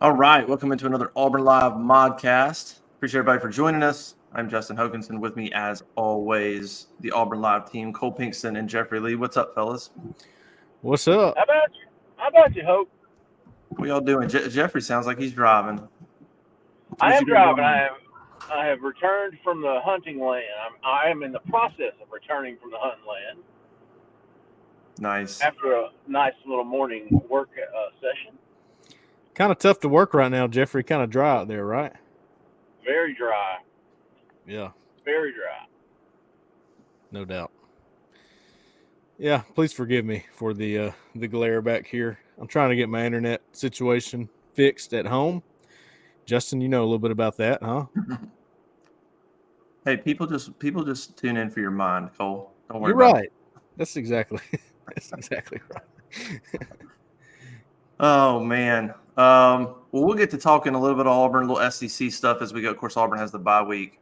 All right, welcome into another Auburn Live modcast. Appreciate everybody for joining us. I'm Justin Hokinson. With me, as always, the Auburn Live team, Cole Pinkston and Jeffrey Lee. What's up, fellas? What's up? How about you? How about you, Hope? What y'all doing? Jeffrey sounds like he's driving. I What am you got going driving. on? I have returned from the hunting land. I am in the process of returning from the hunting land Nice. after a nice little morning work session. Kind of tough to work right now, Jeffrey. Kind of dry out there, right? Very dry. Yeah, Very dry. no doubt. Yeah, please forgive me for the glare back here. I'm trying to get my internet situation fixed at home. Justin, you know a little bit about that, huh? Hey, people just tune in for your mind, Cole. Don't worry You're about it. right. That's exactly that's exactly right. Oh man. Well, we'll get to talking a little bit of Auburn, a little SEC stuff as we go. Of course, Auburn has the bye week.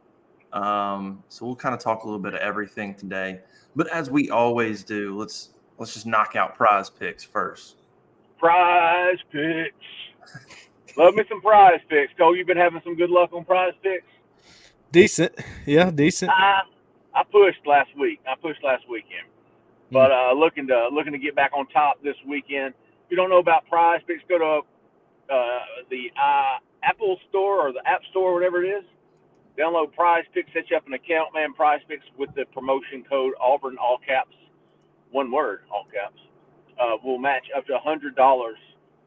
So we'll kind of talk a little bit of everything today. But as we always do, let's just knock out prize picks first. Prize picks. Love me some prize picks. Cole, you've been having some good luck on prize picks. Decent. Yeah, decent. I I pushed last week. I pushed last weekend, Mm. but looking to get back on top this weekend. If you don't know about prize picks, go to the Apple Store or the App Store, whatever it is. Download Prize Picks, set you up an account, man. Prize Picks with the promotion code Auburn, all caps, one word, all caps, will match up to $100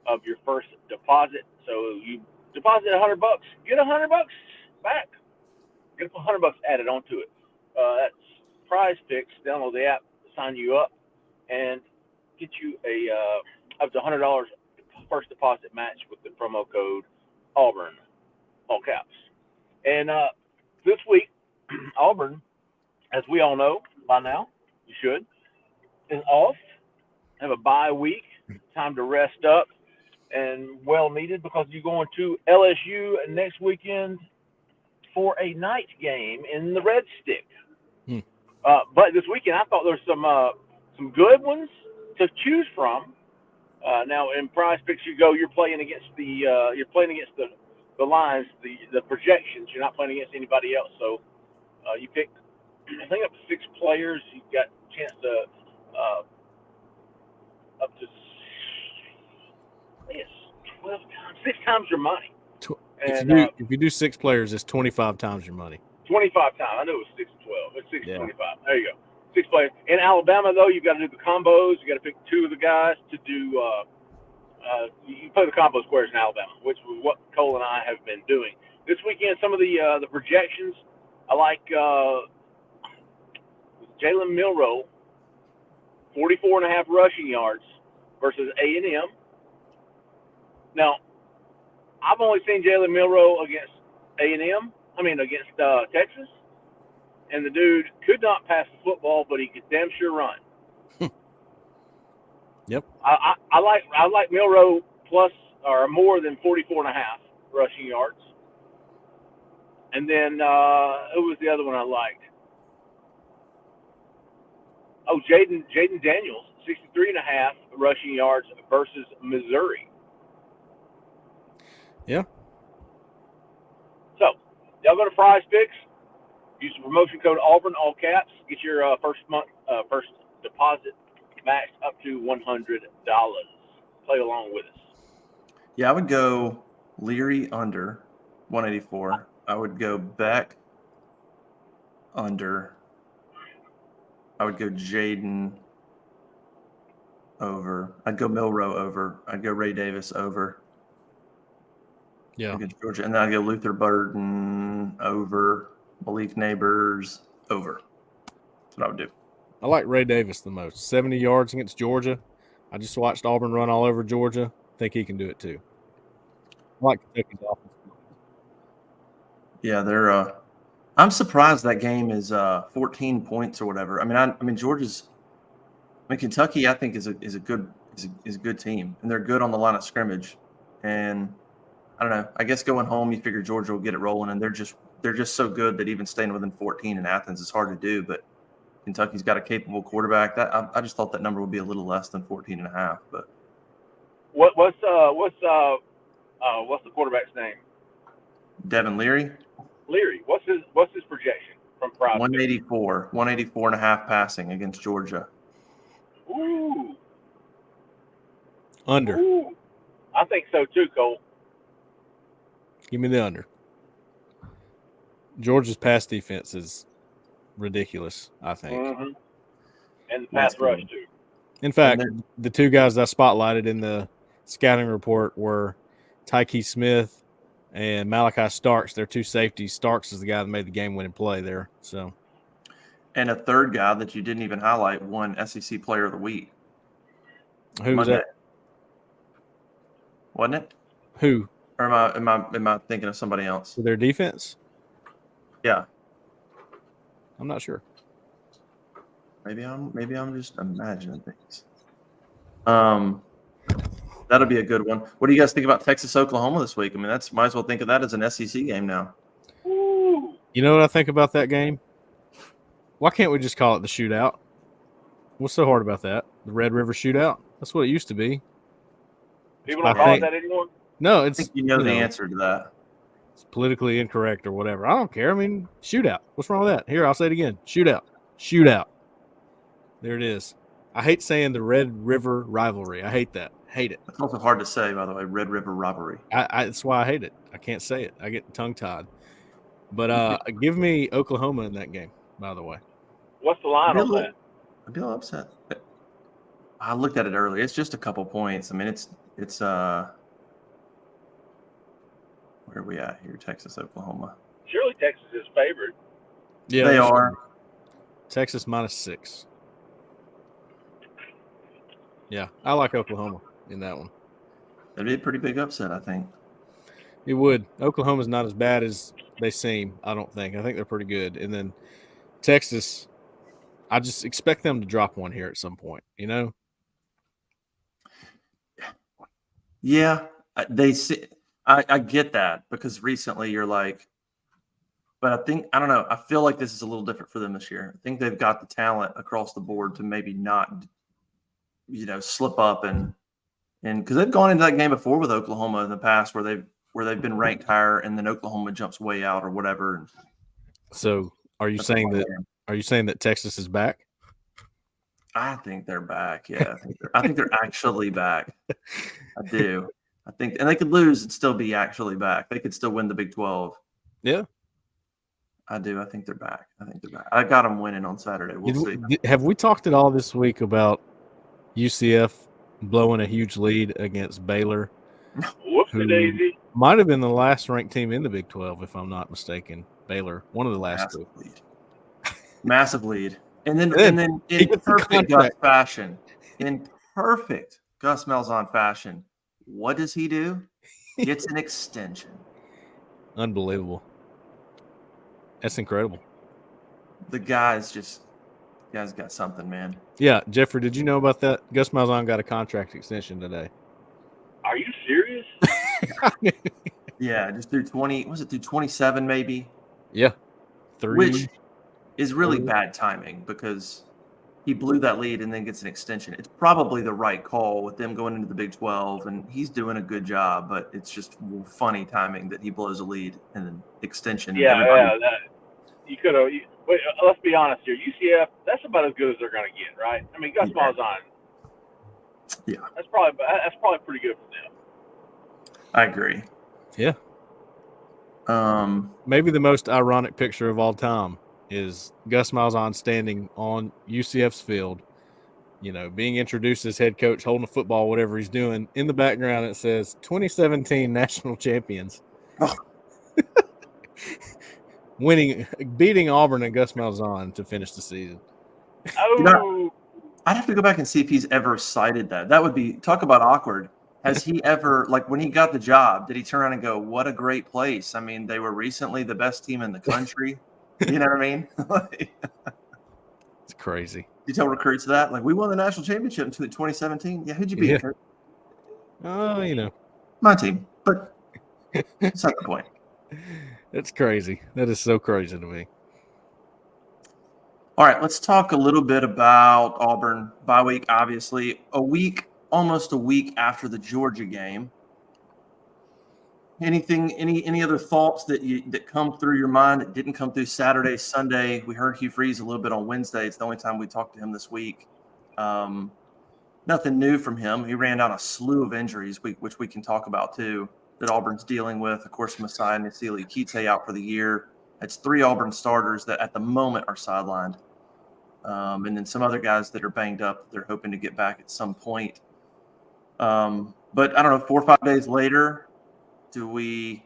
of your first deposit. So you deposit $100, get $100 back. Get $100 added onto it. That's Prize Picks. Download the app, sign you up, and get you a up to $100 first deposit match with the promo code Auburn, all caps. And this week, Auburn, as we all know by now, you should, is off. Have a bye week, time to rest up, and well needed because you're going to LSU next weekend for a night game in the Red Stick. Hmm. But this weekend, I thought there's some good ones to choose from. Now in Prize Picks, you're playing against the lines, the projections. You're not playing against anybody else. So you pick, I think up to 6 players. You got a chance to uh, up to I think it's 12 times, 6 times your money, If you and do if you do 6 players, it's 25 times your money. 25 times. I knew it was 6 to 12. It's six Yeah. 25. There you go. 6 players. In Alabama, though, you've got to do the combos. You got to pick 2 of the guys to do. You play the combo squares in Alabama, which was what Cole and I have been doing this weekend. Some of the projections, I like Jalen Milrow, 44.5 rushing yards versus A&M. Now, I've only seen Jalen Milrow against A&M. I mean, against Texas, and the dude could not pass the football, but he could damn sure run. Yep. I like Milrow plus or more than 44.5 rushing yards. And then who was the other one I liked? Oh, Jaden Daniels, 63.5 rushing yards versus Missouri. Yeah. So y'all go to Prize Picks. Use the promotion code Auburn, all caps. Get your first deposit matched up to $100. Play along with us. Yeah, I would go Leary under 184. I would go Beck under. I would go Jaden over. I'd go Milrow over. I'd go Ray Davis over Yeah. against Georgia. And then I'd go Luther Burden over. Malik Neighbors over. That's what I would do. I like Ray Davis the most. 70 yards against Georgia. I just watched Auburn run all over Georgia. Think he can do it too. I like Kentucky's offense. Yeah, they're. I'm surprised that game is 14 points or whatever. I mean Georgia's. I mean Kentucky. I think is a good team, and they're good on the line of scrimmage. And I don't know. I guess going home, you figure Georgia will get it rolling, and they're just so good that even staying within 14 in Athens is hard to do. But Kentucky's got a capable quarterback. That I just thought that number would be a little less than 14 and a half. But What's What's the quarterback's name? Devin Leary, Leary. What's his projection from Prize? 184 and a half passing against Georgia. Ooh. Under. Ooh. I think so too, Cole. Give me the under. Georgia's pass defense is ridiculous, I think. Mm-hmm. And the pass rush too. In fact, the two guys that I spotlighted in the scouting report were Tyke Smith and Malachi Starks. They're two safeties. Starks is the guy that made the game-winning play there. So, and a third guy that you didn't even highlight won SEC Player of the Week. Who was that? Wasn't it? Who? Or am I thinking of somebody else? For their defense? Yeah. I'm not sure. Maybe I'm just imagining things. That'll be a good one. What do you guys think about Texas Oklahoma this week? I mean, might as well think of that as an SEC game now. Ooh. You know what I think about that game? Why can't we just call it the shootout? What's so hard about that? The Red River Shootout? That's what it used to be. People don't call it that anymore? No, I think you know the answer to that. It's politically incorrect or whatever. I don't care. I mean, shootout. What's wrong with that? Here, I'll say it again. Shootout. Shootout. There it is. I hate saying the Red River rivalry. I hate that. Hate it. It's also hard to say, by the way, Red River robbery. That's why I hate it. I can't say it. I get tongue-tied. But give me Oklahoma in that game, by the way. What's the line on that? I'd be a little upset. I looked at it earlier. It's just a couple points. I mean, it's where are we at here? Texas, Oklahoma. Surely Texas is favored. Yeah, they are. Texas -6. Yeah, I like Oklahoma in that one. That'd be a pretty big upset, I think. It would. Oklahoma's not as bad as they seem, I don't think. I think they're pretty good. And then Texas, I just expect them to drop one here at some point, you know? Yeah, I get that because recently you're like, but I don't know. I feel like this is a little different for them this year. I think they've got the talent across the board to maybe not, slip up and because they've gone into that game before with Oklahoma in the past where they've been ranked higher and then Oklahoma jumps way out or whatever. So are you saying that Texas is back? I think they're back. Yeah, I think they're actually back. I do. I think, and they could lose and still be actually back. They could still win the Big 12. Yeah, I do. I think they're back. I got them winning on Saturday. We'll see. Have we talked at all this week about UCF blowing a huge lead against Baylor? Whoopsie-daisy. Might have been the last ranked team in the Big 12, if I'm not mistaken. Baylor, one of the last two. Massive lead. And then in perfect Gus fashion, Malzahn fashion, what does he do? Gets an extension. Unbelievable. That's incredible. The guy's got something, man. Yeah, Jeffrey, did you know about that? Gus Malzahn got a contract extension today. Are you serious? Yeah, just through 27 maybe? Yeah. 3. Which is really bad timing because he blew that lead and then gets an extension. It's probably the right call with them going into the Big 12, and he's doing a good job, but it's just funny timing that he blows a lead and then extension. Yeah. You could have. Wait, let's be honest here. UCF, that's about as good as they're going to get, right? I mean, Gus Malzahn. Yeah. That's probably pretty good for them. I agree. Yeah. Maybe the most ironic picture of all time is Gus Malzahn standing on UCF's field, being introduced as head coach, holding a football, whatever he's doing. In the background, it says 2017 national champions. Oh. Beating Auburn and Gus Malzahn to finish the season. Oh. I'd have to go back and see if he's ever cited that. That would be – talk about awkward. Has he ever – like when he got the job, did he turn around and go, what a great place? I mean, they were recently the best team in the country. You know what I mean? It's crazy. You tell recruits that? Like, we won the national championship in 2017. Yeah, who'd you beat? Yeah. Oh, my team. But that's not the point. That's crazy. That is so crazy to me. All right, let's talk a little bit about Auburn bye week. Obviously, almost a week after the Georgia game. Any other thoughts that come through your mind that didn't come through Saturday, Sunday? We heard Hugh Freeze a little bit on Wednesday. It's the only time we talked to him this week. Nothing new from him. He ran down a slew of injuries, which we can talk about too, that Auburn's dealing with. Of course, Messiah Nasili Kite out for the year. It's 3 Auburn starters that at the moment are sidelined. And then some other guys that are banged up. They're hoping to get back at some point. But I don't know, 4 or 5 days later, do we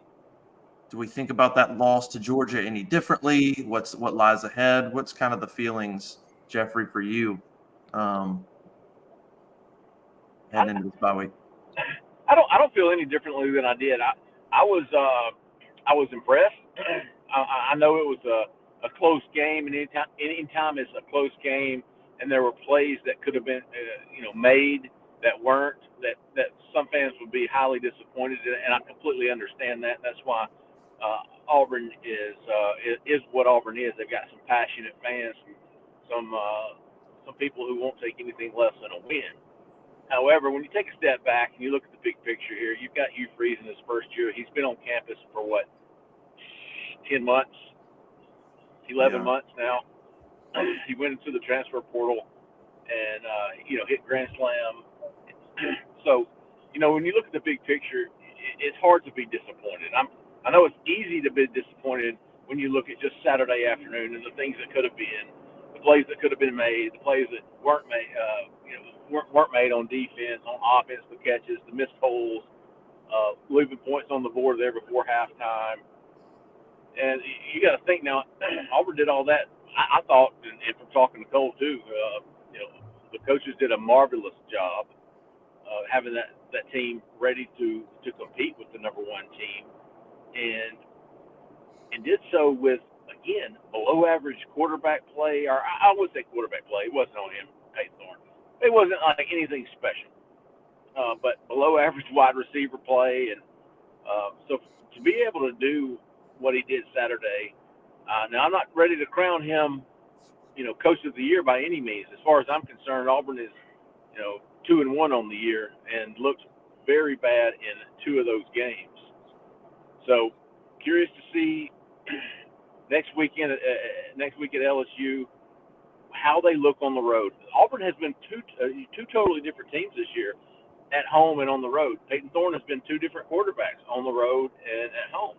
think about that loss to Georgia any differently? What lies ahead? What's kind of the feelings, Jeffrey, for you heading into this bye week? I don't feel any differently than I did. I was impressed. I know it was a close game, and anytime it's a close game, and there were plays that could have been made that weren't, that some fans would be highly disappointed in, and I completely understand that. That's why Auburn is what Auburn is. They've got some passionate fans, some people who won't take anything less than a win. However, when you take a step back and you look at the big picture here, you've got Hugh Freeze in his first year. He's been on campus for 10 months, 11 months now. He went into the transfer portal and hit Grand Slam. So, when you look at the big picture, it's hard to be disappointed. I know it's easy to be disappointed when you look at just Saturday afternoon and the things that could have been, the plays that could have been made, the plays that weren't made, weren't made on defense, on offense, the catches, the missed holes, leaving points on the board there before halftime. And you got to think now, Auburn did all that. I thought, and from talking to Cole too, the coaches did a marvelous job having that team ready to compete with the number 1 team, and did so with, again, below average quarterback play, or I would say quarterback play. It wasn't on him, Peyton Thorne. It wasn't like anything special, but below average wide receiver play, and so to be able to do what he did Saturday. Now, I'm not ready to crown him, coach of the year by any means. As far as I'm concerned, Auburn is, 2-1 on the year and looked very bad in 2 of those games. So, curious to see next week at LSU how they look on the road. Auburn has been two totally different teams this year, at home and on the road. Peyton Thorne has been 2 different quarterbacks on the road and at home.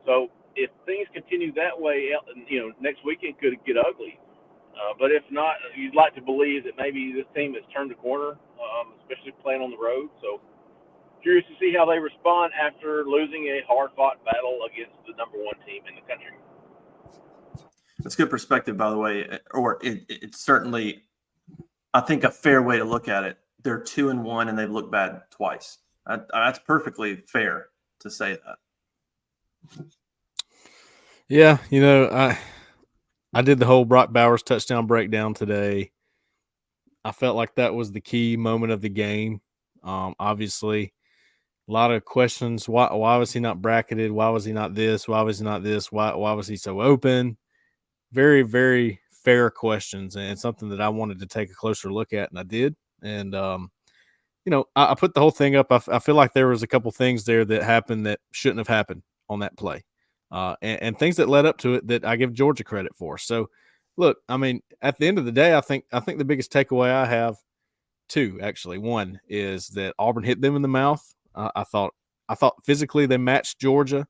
So if things continue that way, next weekend could get ugly. But if not, you'd like to believe that maybe this team has turned the corner, especially playing on the road. So curious to see how they respond after losing a hard-fought battle against the number 1 team in the country. That's good perspective, by the way, or it's certainly, I think, a fair way to look at it. They're 2-1 and they've looked bad twice. That's perfectly fair to say that. Yeah, I did the whole Brock Bowers touchdown breakdown today. I felt like that was the key moment of the game. Obviously, a lot of questions. Why was he not bracketed? Why was he not this? Why was he not this? Why was he so open? Very, very fair questions, and something that I wanted to take a closer look at, and I did. And, I put the whole thing up. I feel like there was a couple things there that happened that shouldn't have happened on that play. And things that led up to it that I give Georgia credit for. So, look, I mean, at the end of the day, I think the biggest takeaway I have, 2 actually. One is that Auburn hit them in the mouth. I thought physically they matched Georgia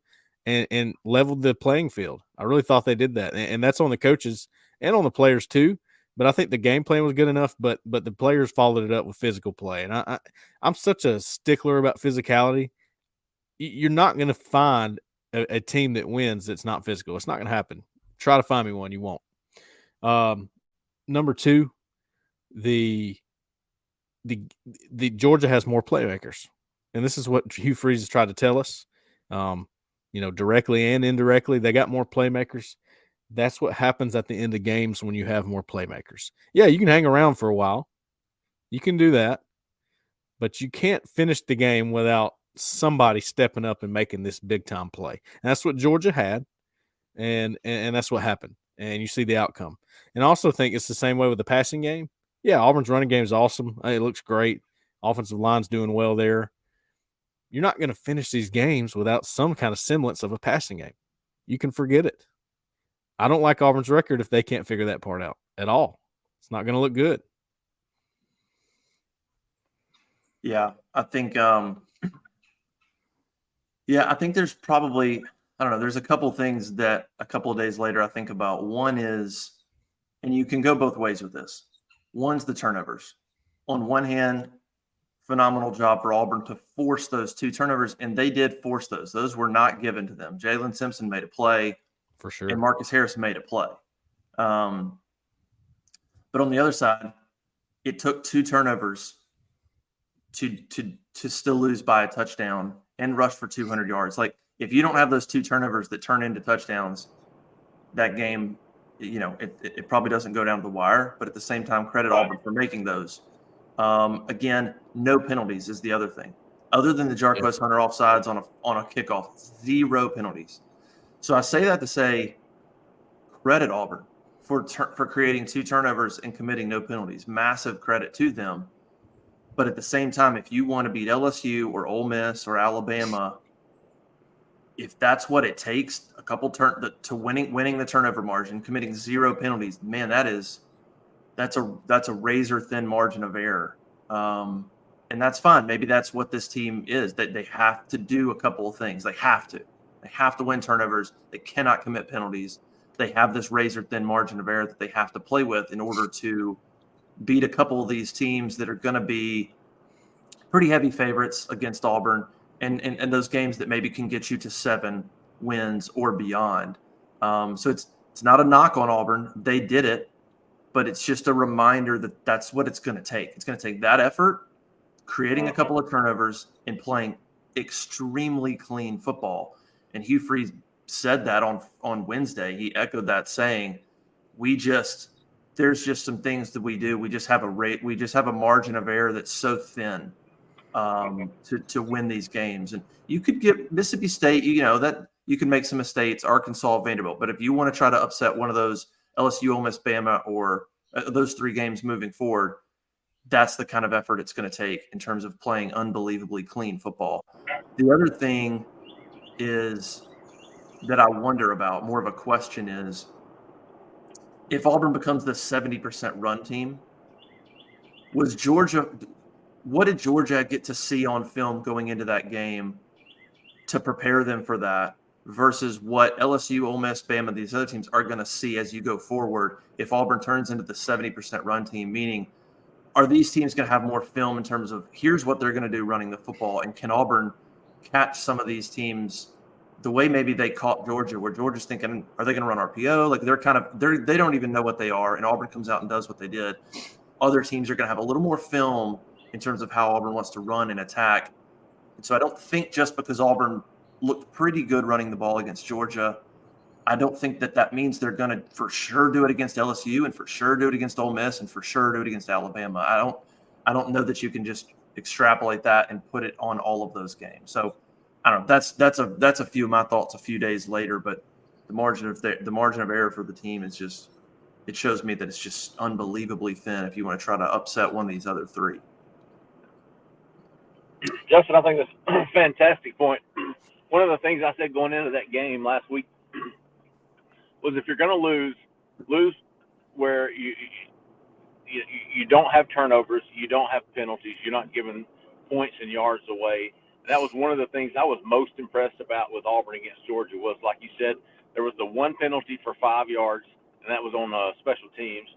and leveled the playing field. I really thought they did that, and that's on the coaches and on the players too. But I think the game plan was good enough, but the players followed it up with physical play. And I'm such a stickler about physicality. You're not going to find a team that wins that's not physical. It's not going to happen. Try to find me one. You won't. Number 2, the Georgia has more playmakers. And this is what Hugh Freeze has tried to tell us, directly and indirectly. They got more playmakers. That's what happens at the end of games when you have more playmakers. Yeah, you can hang around for a while. You can do that. But you can't finish the game without somebody stepping up and making this big-time play. And that's what Georgia had, and that's what happened. And you see the outcome. And I also think it's the same way with the passing game. Yeah, Auburn's running game is awesome. It looks great. Offensive line's doing well there. you're not going to finish these games without some kind of semblance of a passing game. You can forget it. I don't like Auburn's record if they can't figure that part out at all. It's not going to look good. Yeah, I think I think there's probably, I don't know, there's a couple things that a couple of days later I think about. One is, and you can go both ways with this. One's the turnovers. On one hand, phenomenal job for Auburn to force those 2 turnovers, and they did force those. Those were not given to them. Jalen Simpson made a play. For sure. And Marcus Harris made a play. But on the other side, it took 2 turnovers to still lose by a touchdown and rush for 200 yards. Like, if you don't have those 2 turnovers that turn into touchdowns, that game, it probably doesn't go down to the wire. But at the same time, credit Auburn for making those. Again, no penalties is the other thing. Other than the Jarquez Hunter offsides on a kickoff, 0 penalties. So I say that to say credit Auburn for creating 2 turnovers and committing no penalties. Massive credit to them. But at the same time, if you want to beat LSU or Ole Miss or Alabama, if that's what it takes, a couple to winning the turnover margin, committing 0 penalties, man, that's a razor thin margin of error. And that's fine. Maybe that's what this team is, that they have to do a couple of things. They have to win turnovers. They cannot commit penalties. They have this razor thin margin of error that they have to play with in order to beat a couple of these teams that are going to be pretty heavy favorites against Auburn, and those games that maybe can get you to 7 wins or beyond. So it's not a knock on Auburn. They did it, but it's just a reminder that that's what it's going to take. It's going to take that effort, creating a couple of turnovers, and playing extremely clean football. And Hugh Freeze said that on Wednesday. He echoed that, saying, there's just some things that we do. We just have a margin of error that's so thin to win these games. And you could get Mississippi State, that you can make some mistakes, Arkansas, Vanderbilt. But if you want to try to upset one of those, LSU, Ole Miss, Bama, or those 3 games moving forward, that's the kind of effort it's going to take in terms of playing unbelievably clean football. The other thing is that I wonder about, more of a question, is if Auburn becomes the 70% run team, what did Georgia get to see on film going into that game to prepare them for that versus what LSU, Ole Miss, Bama, these other teams are going to see as you go forward if Auburn turns into the 70% run team? Meaning, are these teams going to have more film in terms of here's what they're going to do running the football, and can Auburn catch some of these teams the way maybe they caught Georgia, where Georgia's thinking, are they going to run RPO? Like, they don't even know what they are, and Auburn comes out and does what they did. Other teams are going to have a little more film in terms of how Auburn wants to run and attack. And so I don't think just because Auburn looked pretty good running the ball against Georgia, I don't think that means they're going to for sure do it against LSU and for sure do it against Ole Miss and for sure do it against Alabama. I don't know that you can just extrapolate that and put it on all of those games. So I don't know. That's a few of my thoughts a few days later, but the margin of error for the team is just, it shows me that it's just unbelievably thin if you want to try to upset one of these other 3. Justin, I think that's a fantastic point. One of the things I said going into that game last week was, if you're going to lose where you don't have turnovers, you don't have penalties, you're not giving points and yards away. And that was one of the things I was most impressed about with Auburn against Georgia was, like you said, there was the 1 penalty for 5 yards, and that was on special teams.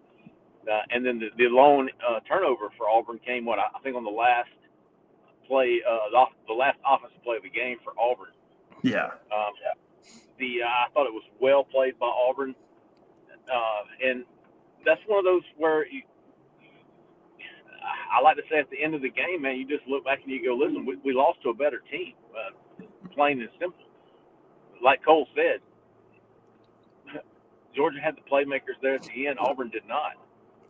And then the lone turnover for Auburn came, I think on the last play, the last offensive play of the game for Auburn. Yeah. I thought it was well played by Auburn, and that's one of those where I like to say at the end of the game, man, you just look back and you go, listen, we lost to a better team, plain and simple. Like Cole said, Georgia had the playmakers there at the end. Auburn did not,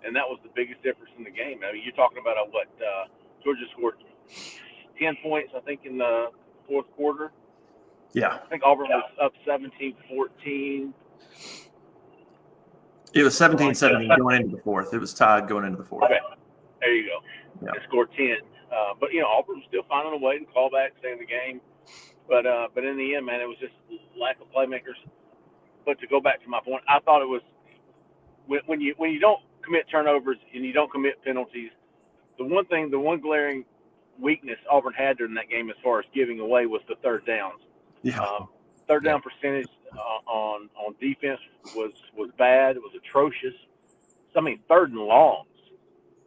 and that was the biggest difference in the game. I mean, you're talking about Georgia scored 10 points, I think, in the 4th quarter. Yeah. I think Auburn was up 17-14. It was 17-17 going into the 4th. It was tied going into the 4th. Okay. There you go. Yeah. They scored 10. But Auburn was still finding a way to call back, stay in the game. But in the end, man, it was just lack of playmakers. But to go back to my point, I thought it was when you don't commit turnovers and you don't commit penalties. The one glaring weakness Auburn had during that game as far as giving away was the third downs. Yeah. Third down percentage on defense was bad. It was atrocious. So, I mean, third and longs.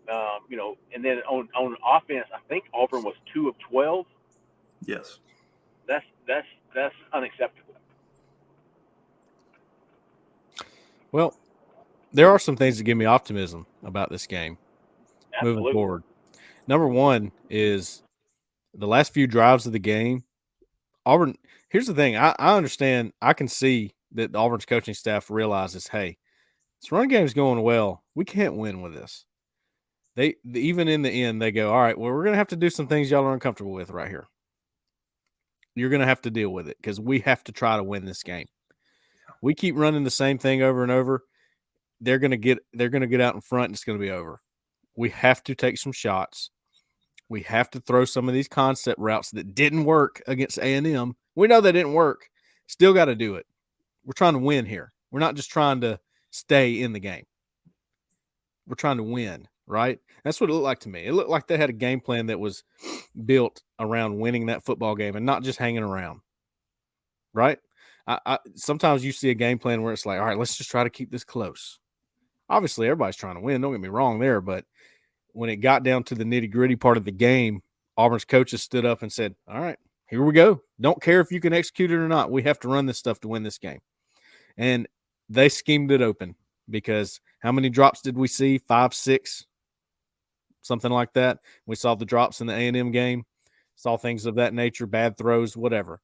And then on offense, I think Auburn was 2 of 12. Yes. That's unacceptable. Well, there are some things that give me optimism about this game moving forward. Number one is the last few drives of the game. Auburn, here's the thing. I understand. I can see that Auburn's coaching staff realizes, hey, this run game's going well. We can't win with this. Even in the end, they go, all right, well, we're going to have to do some things y'all are uncomfortable with right here. You're going to have to deal with it because we have to try to win this game. We keep running the same thing over and over. They're going to get out in front and it's going to be over. We have to take some shots. We have to throw some of these concept routes that didn't work against A&M. We know they didn't work. Still got to do it. We're trying to win here. We're not just trying to stay in the game. We're trying to win, right? That's what it looked like to me. It looked like they had a game plan that was built around winning that football game and not just hanging around, right? I sometimes you see a game plan where it's like, all right, let's just try to keep this close. Obviously, everybody's trying to win. Don't get me wrong there, but when it got down to the nitty-gritty part of the game, Auburn's coaches stood up and said, all right, here we go. Don't care if you can execute it or not. We have to run this stuff to win this game. And they schemed it open because how many drops did we see? 5, 6, something like that. We saw the drops in the A&M game, saw things of that nature, bad throws, whatever.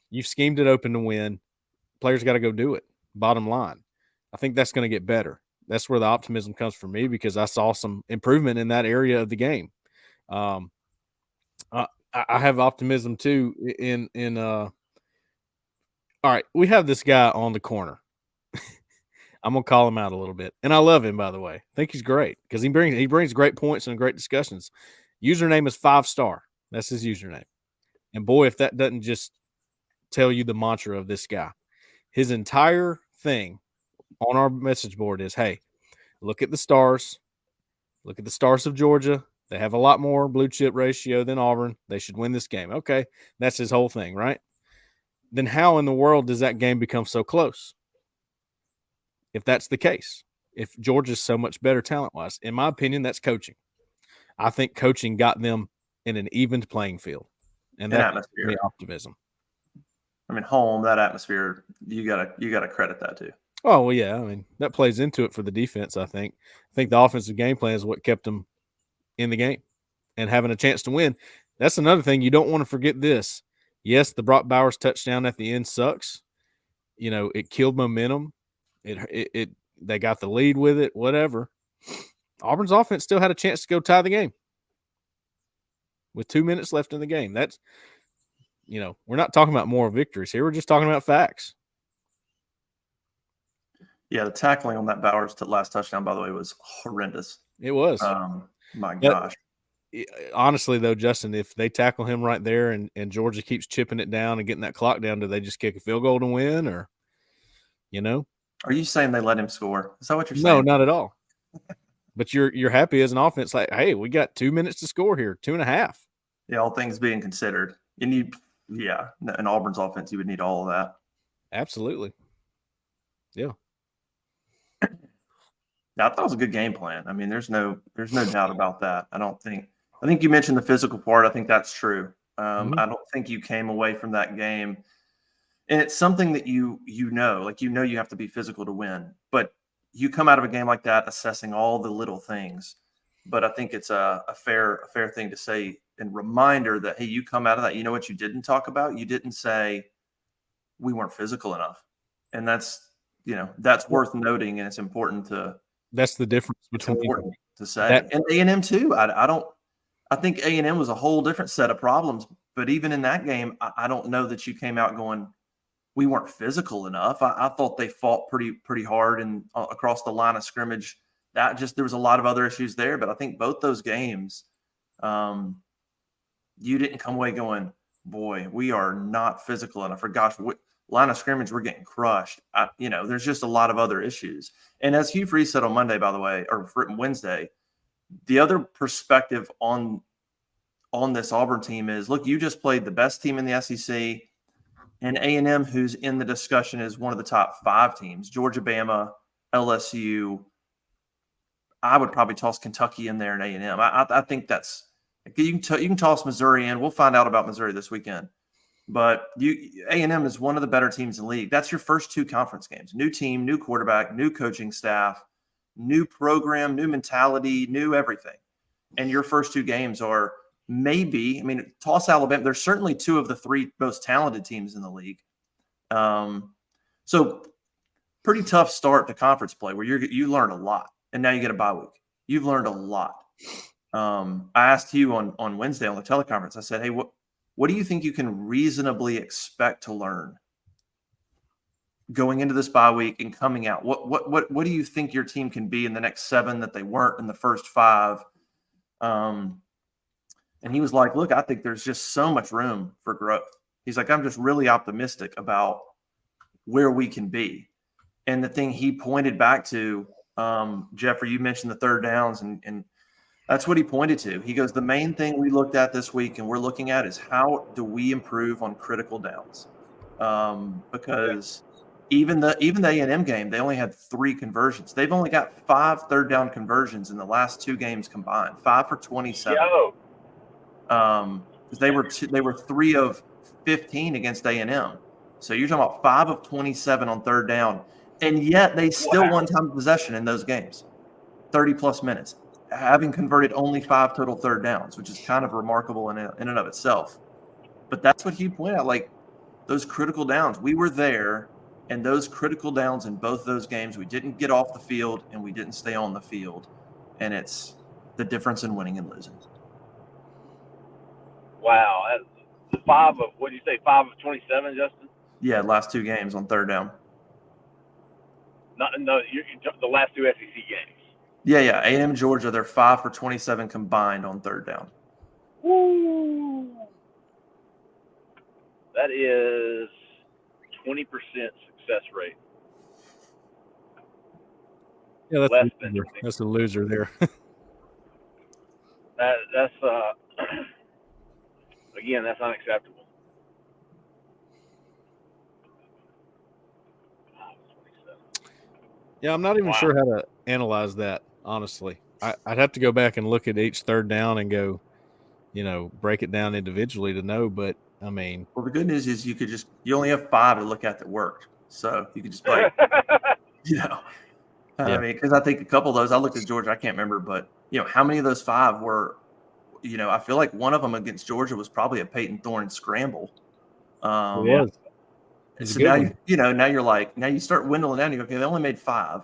You've schemed it open to win. Players got to go do it. Bottom line. I think that's going to get better. That's where the optimism comes from me because I saw some improvement in that area of the game. I have optimism too all right, we have this guy on the corner. I'm going to call him out a little bit. And I love him, by the way. I think he's great because he brings great points and great discussions. Username is 5-star. That's his username. And boy, if that doesn't just tell you the mantra of this guy. His entire thing on our message board is, hey, look at the stars. Look at the stars of Georgia. They have a lot more blue chip ratio than Auburn. They should win this game. Okay, that's his whole thing, right? Then how in the world does that game become so close? If that's the case, if Georgia's so much better talent-wise, in my opinion, that's coaching. I think coaching got them in an evened playing field, and that gives me optimism. I mean, home, that atmosphere, you gotta credit that too. Oh, well, yeah. I mean, that plays into it for the defense, I think. I think the offensive game plan is what kept them in the game and having a chance to win. That's another thing. You don't want to forget this. Yes, the Brock Bowers touchdown at the end sucks. It killed momentum. They got the lead with it, whatever. Auburn's offense still had a chance to go tie the game with 2 minutes left in the game. That's, we're not talking about moral victories here. We're just talking about facts. Yeah, the tackling on that Bowers last touchdown, by the way, was horrendous. It was. My gosh. Honestly, though, Justin, if they tackle him right there and Georgia keeps chipping it down and getting that clock down, do they just kick a field goal to win or, Are you saying they let him score? Is that what you're saying? No, not at all. But you're happy as an offense, like, hey, we got 2 minutes to score here, 2.5. Yeah, all things being considered. You need, in Auburn's offense, you would need all of that. Absolutely. Yeah. Yeah, I thought it was a good game plan. I mean, there's no doubt about that. I think you mentioned the physical part. I think that's true. I don't think you came away from that game. And it's something that you have to be physical to win. But you come out of a game like that assessing all the little things. But I think it's a fair thing to say and reminder that, hey, you come out of that, you know what you didn't talk about? You didn't say we weren't physical enough. And that's worth noting, and it's important to – that's the difference between – important to say. And A&M too. I think A&M was a whole different set of problems. But even in that game, I don't know that you came out going, we weren't physical enough. I thought they fought pretty hard and across the line of scrimmage. There was a lot of other issues there. But I think both those games, you didn't come away going, boy, we are not physical enough. Or gosh, line of scrimmage, we're getting crushed. There's just a lot of other issues. And as Hugh Freeze said on Monday, by the way, or Wednesday, the other perspective on this Auburn team is, look, you just played the best team in the SEC, and A&M, who's in the discussion, is one of the top 5 teams. Georgia, Bama, LSU. I would probably toss Kentucky in there and A&M. I think that's you can toss Missouri in. We'll find out about Missouri this weekend. But A&M is one of the better teams in the league. That's your first 2 conference games. New team, new quarterback, new coaching staff, new program, new mentality, new everything. And your first 2 games are toss Alabama. There's certainly 2 of the 3 most talented teams in the league. So pretty tough start to conference play where you learn a lot. And now you get a bye week. You've learned a lot. I asked you on Wednesday on the teleconference, I said, hey, what do you think you can reasonably expect to learn going into this bye week and coming out? What do you think your team can be in the next 7 that they weren't in the first 5? And he was like, look, I think there's just so much room for growth. He's like, I'm just really optimistic about where we can be. And the thing he pointed back to, Jeffrey, you mentioned the third downs, and that's what he pointed to. He goes, the main thing we looked at this week and we're looking at is how do we improve on critical downs? Because even the A&M game, they only had 3 conversions. They've only got 5 third down conversions in the last 2 games combined, 5 for 27. Because they were 3 of 15 against A&M. So you're talking about 5 of 27 on third down. And yet they still won time of possession in those games, 30-plus minutes, having converted only 5 total third downs, which is kind of remarkable in and of itself. But that's what he pointed out, like those critical downs. We were there, and those critical downs in both those games, we didn't get off the field and we didn't stay on the field. And it's the difference in winning and losing. Wow. That's 5 of, what did you say, 5 of 27, Justin? Yeah, last 2 games on third down. No, the last 2 SEC games. Yeah. A&M, Georgia, they're 5 for 27 combined on third down. Woo! That is 20% success rate. Yeah, Less than that's a loser there. That's again, that's unacceptable. Yeah, I'm not even sure how to analyze that, honestly. I'd have to go back and look at each third down and go, break it down individually to know. But, I mean. Well, the good news is you only have 5 to look at that worked. So you could just play, Yeah. I mean, because I think a couple of those, I looked at Georgia, I can't remember, but, how many of those 5 were, I feel like one of them against Georgia was probably a Peyton Thorne scramble. It was. So now now you start dwindling down. You go, okay, they only made 5.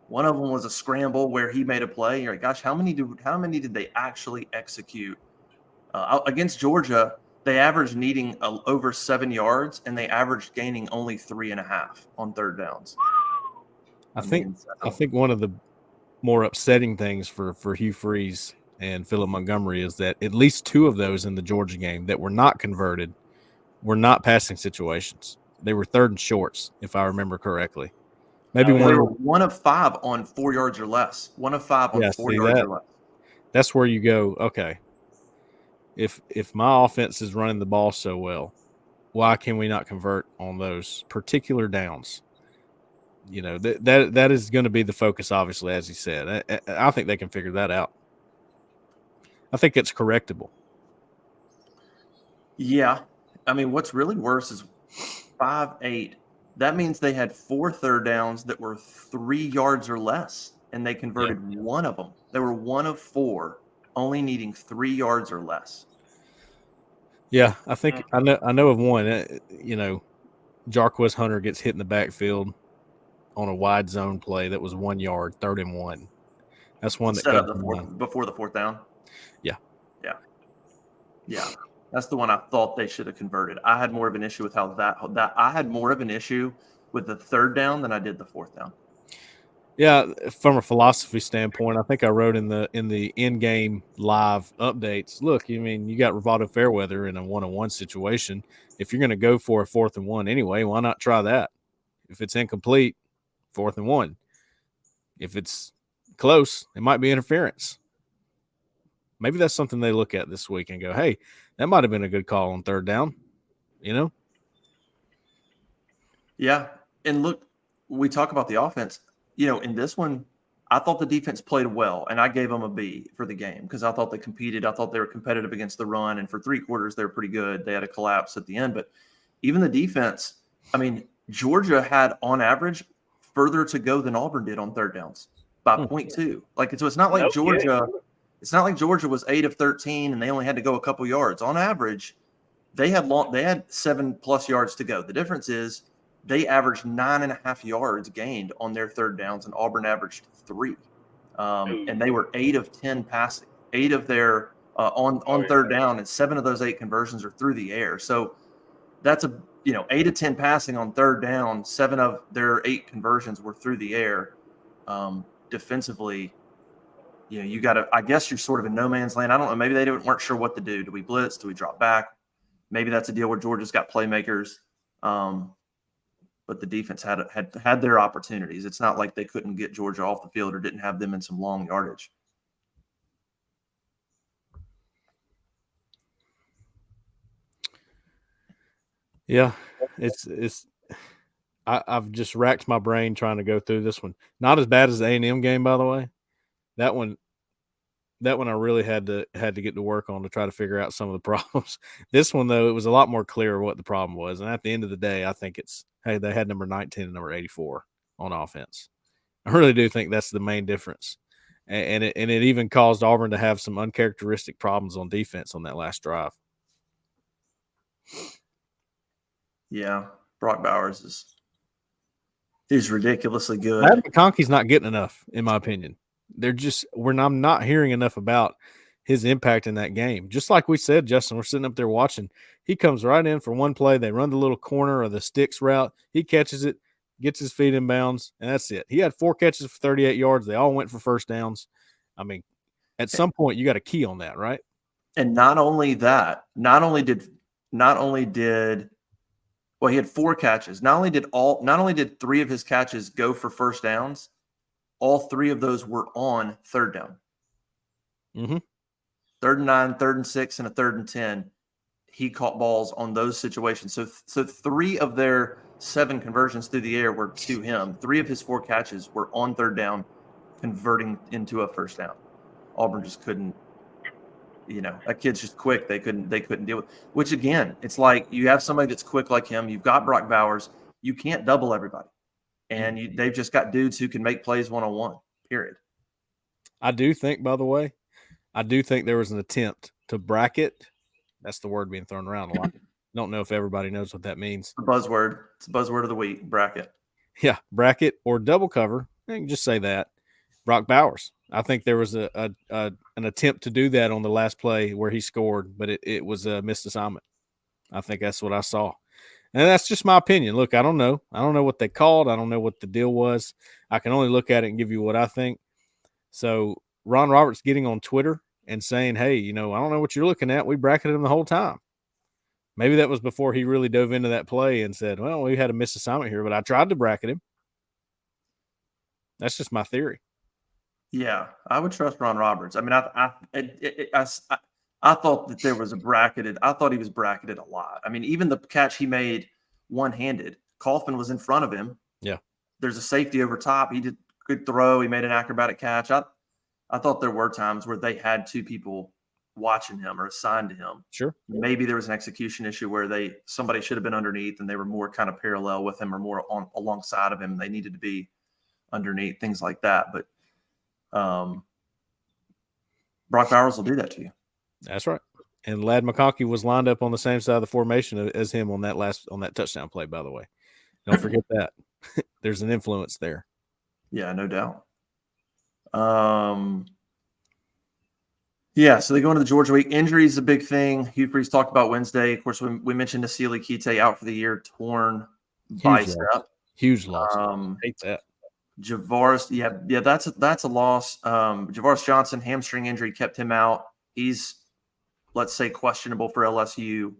One of them was a scramble where he made a play. You're like, gosh, how many did they actually execute against Georgia? They averaged needing over 7 yards, and they averaged gaining only 3.5 on third downs. I think one of the more upsetting things for Hugh Freeze and Philip Montgomery is that at least 2 of those in the Georgia game that were not converted were not passing situations. They were third and shorts, if I remember correctly. Maybe they were 1 of 5 on 4 yards or less. 1 of 5 on 4 yards or less. That's where you go, okay. If my offense is running the ball so well, why can we not convert on those particular downs? That is going to be the focus, obviously, as he said. I think they can figure that out. I think it's correctable. Yeah. I mean, what's really worse is 5-8. That means they had 4 third downs that were 3 yards or less, and they converted 1 of them. They were 1 of 4, only needing 3 yards or less. Yeah, I think I know of one. Jarquez Hunter gets hit in the backfield on a wide zone play that was 1 yard, 3rd and 1. That's one that set up before the 4th down. Yeah. That's the one I thought they should have converted. I had more of an issue with how that I had more of an issue with the 3rd down than I did the 4th down. Yeah, from a philosophy standpoint, I think I wrote in the in-game live updates. Look, I mean, you got Rivaldo Fairweather in a one-on-one situation. If you're going to go for a 4th and 1 anyway, why not try that? If it's incomplete, 4th and 1. If it's close, it might be interference. Maybe that's something they look at this week and go, "Hey, that might have been a good call on 3rd down." You know? Yeah. And look, we talk about the offense. In this one, I thought the defense played well, and I gave them a B for the game because I thought they competed. I thought they were competitive against the run, and for 3/4, they were pretty good. They had a collapse at the end, but even the defense, I mean, Georgia had on average further to go than Auburn did on 3rd downs by 0.2. So it's not like Georgia. It's not like Georgia was 8 of 13 and they only had to go a couple yards. On average, they had 7+ yards to go. The difference is they averaged 9.5 yards gained on their 3rd downs, and Auburn averaged 3. And they were 8 of 10 passing, 8 of their on 3rd down, and 7 of those 8 conversions are through the air. So that's 8 of 10 passing on 3rd down, 7 of their 8 conversions were through the air. Defensively, you got to. I guess you're sort of in no man's land. I don't know. Maybe they weren't sure what to do. Do we blitz? Do we drop back? Maybe that's a deal where Georgia's got playmakers. But the defense had their opportunities. It's not like they couldn't get Georgia off the field or didn't have them in some long yardage. Yeah, I've just racked my brain trying to go through this one. Not as bad as the A&M game, by the way. That one I really had to get to work on to try to figure out some of the problems. This one, though, it was a lot more clear what the problem was. And at the end of the day, I think they had number 19 and number 84 on offense. I really do think that's the main difference. And it even caused Auburn to have some uncharacteristic problems on defense on that last drive. Yeah, Brock Bowers is ridiculously good. Matt McConkey's not getting enough, in my opinion. I'm not hearing enough about his impact in that game. Just like we said, Justin, we're sitting up there watching. He comes right in for one play. They run the little corner or the sticks route. He catches it, gets his feet in bounds, and that's it. He had 4 catches for 38 yards. They all went for 1st downs. I mean, at some point you got a key on that, right? And not only that, well, he had 4 catches. Not only did 3 of his catches go for 1st downs, all 3 of those were on 3rd down. Mm-hmm. 3rd and 9, 3rd and 6, and a 3rd and 10. He caught balls on those situations. So 3 of their 7 conversions through the air were to him. 3 of his 4 catches were on 3rd down, converting into a 1st down. Auburn just couldn't. That kid's just quick. They couldn't deal with. Which again, it's like you have somebody that's quick like him. You've got Brock Bowers. You can't double everybody. And they've just got dudes who can make plays one-on-one, period. I do think, by the way, there was an attempt to bracket. That's the word being thrown around a lot. Don't know if everybody knows what that means. It's a buzzword. It's a buzzword of the week, bracket. Yeah, bracket or double cover. I can just say that. Brock Bowers. I think there was an attempt to do that on the last play where he scored, but it was a missed assignment. I think that's what I saw. And that's just my opinion. Look, I don't know. I don't know what they called. I don't know what the deal was. I can only look at it and give you what I think. So Ron Roberts getting on Twitter and saying, hey, I don't know what you're looking at. We bracketed him the whole time. Maybe that was before he really dove into that play and said, well, we had a missed assignment here, but I tried to bracket him. That's just my theory. Yeah, I would trust Ron Roberts. I mean, I thought that there was I thought he was bracketed a lot. I mean, even the catch he made one-handed, Kaufman was in front of him. Yeah. There's a safety over top. He did a good throw. He made an acrobatic catch. I thought there were times where they had 2 people watching him or assigned to him. Sure. Maybe there was an execution issue where somebody should have been underneath and they were more kind of parallel with him or more alongside of him. They needed to be underneath, things like that. But Brock Bowers will do that to you. That's right. And Ladd McConkey was lined up on the same side of the formation as him on that touchdown play, by the way. Don't forget that. There's an influence there. Yeah, no doubt. Yeah, so they go into the Georgia week. Injury is a big thing. Hugh Freeze talked about Wednesday. Of course, we mentioned Nasili Kite out for the year, torn bicep. Huge loss. Hate that. Javaris, yeah, that's a loss. Javaris Johnson, hamstring injury kept him out. He's, let's say, questionable for LSU.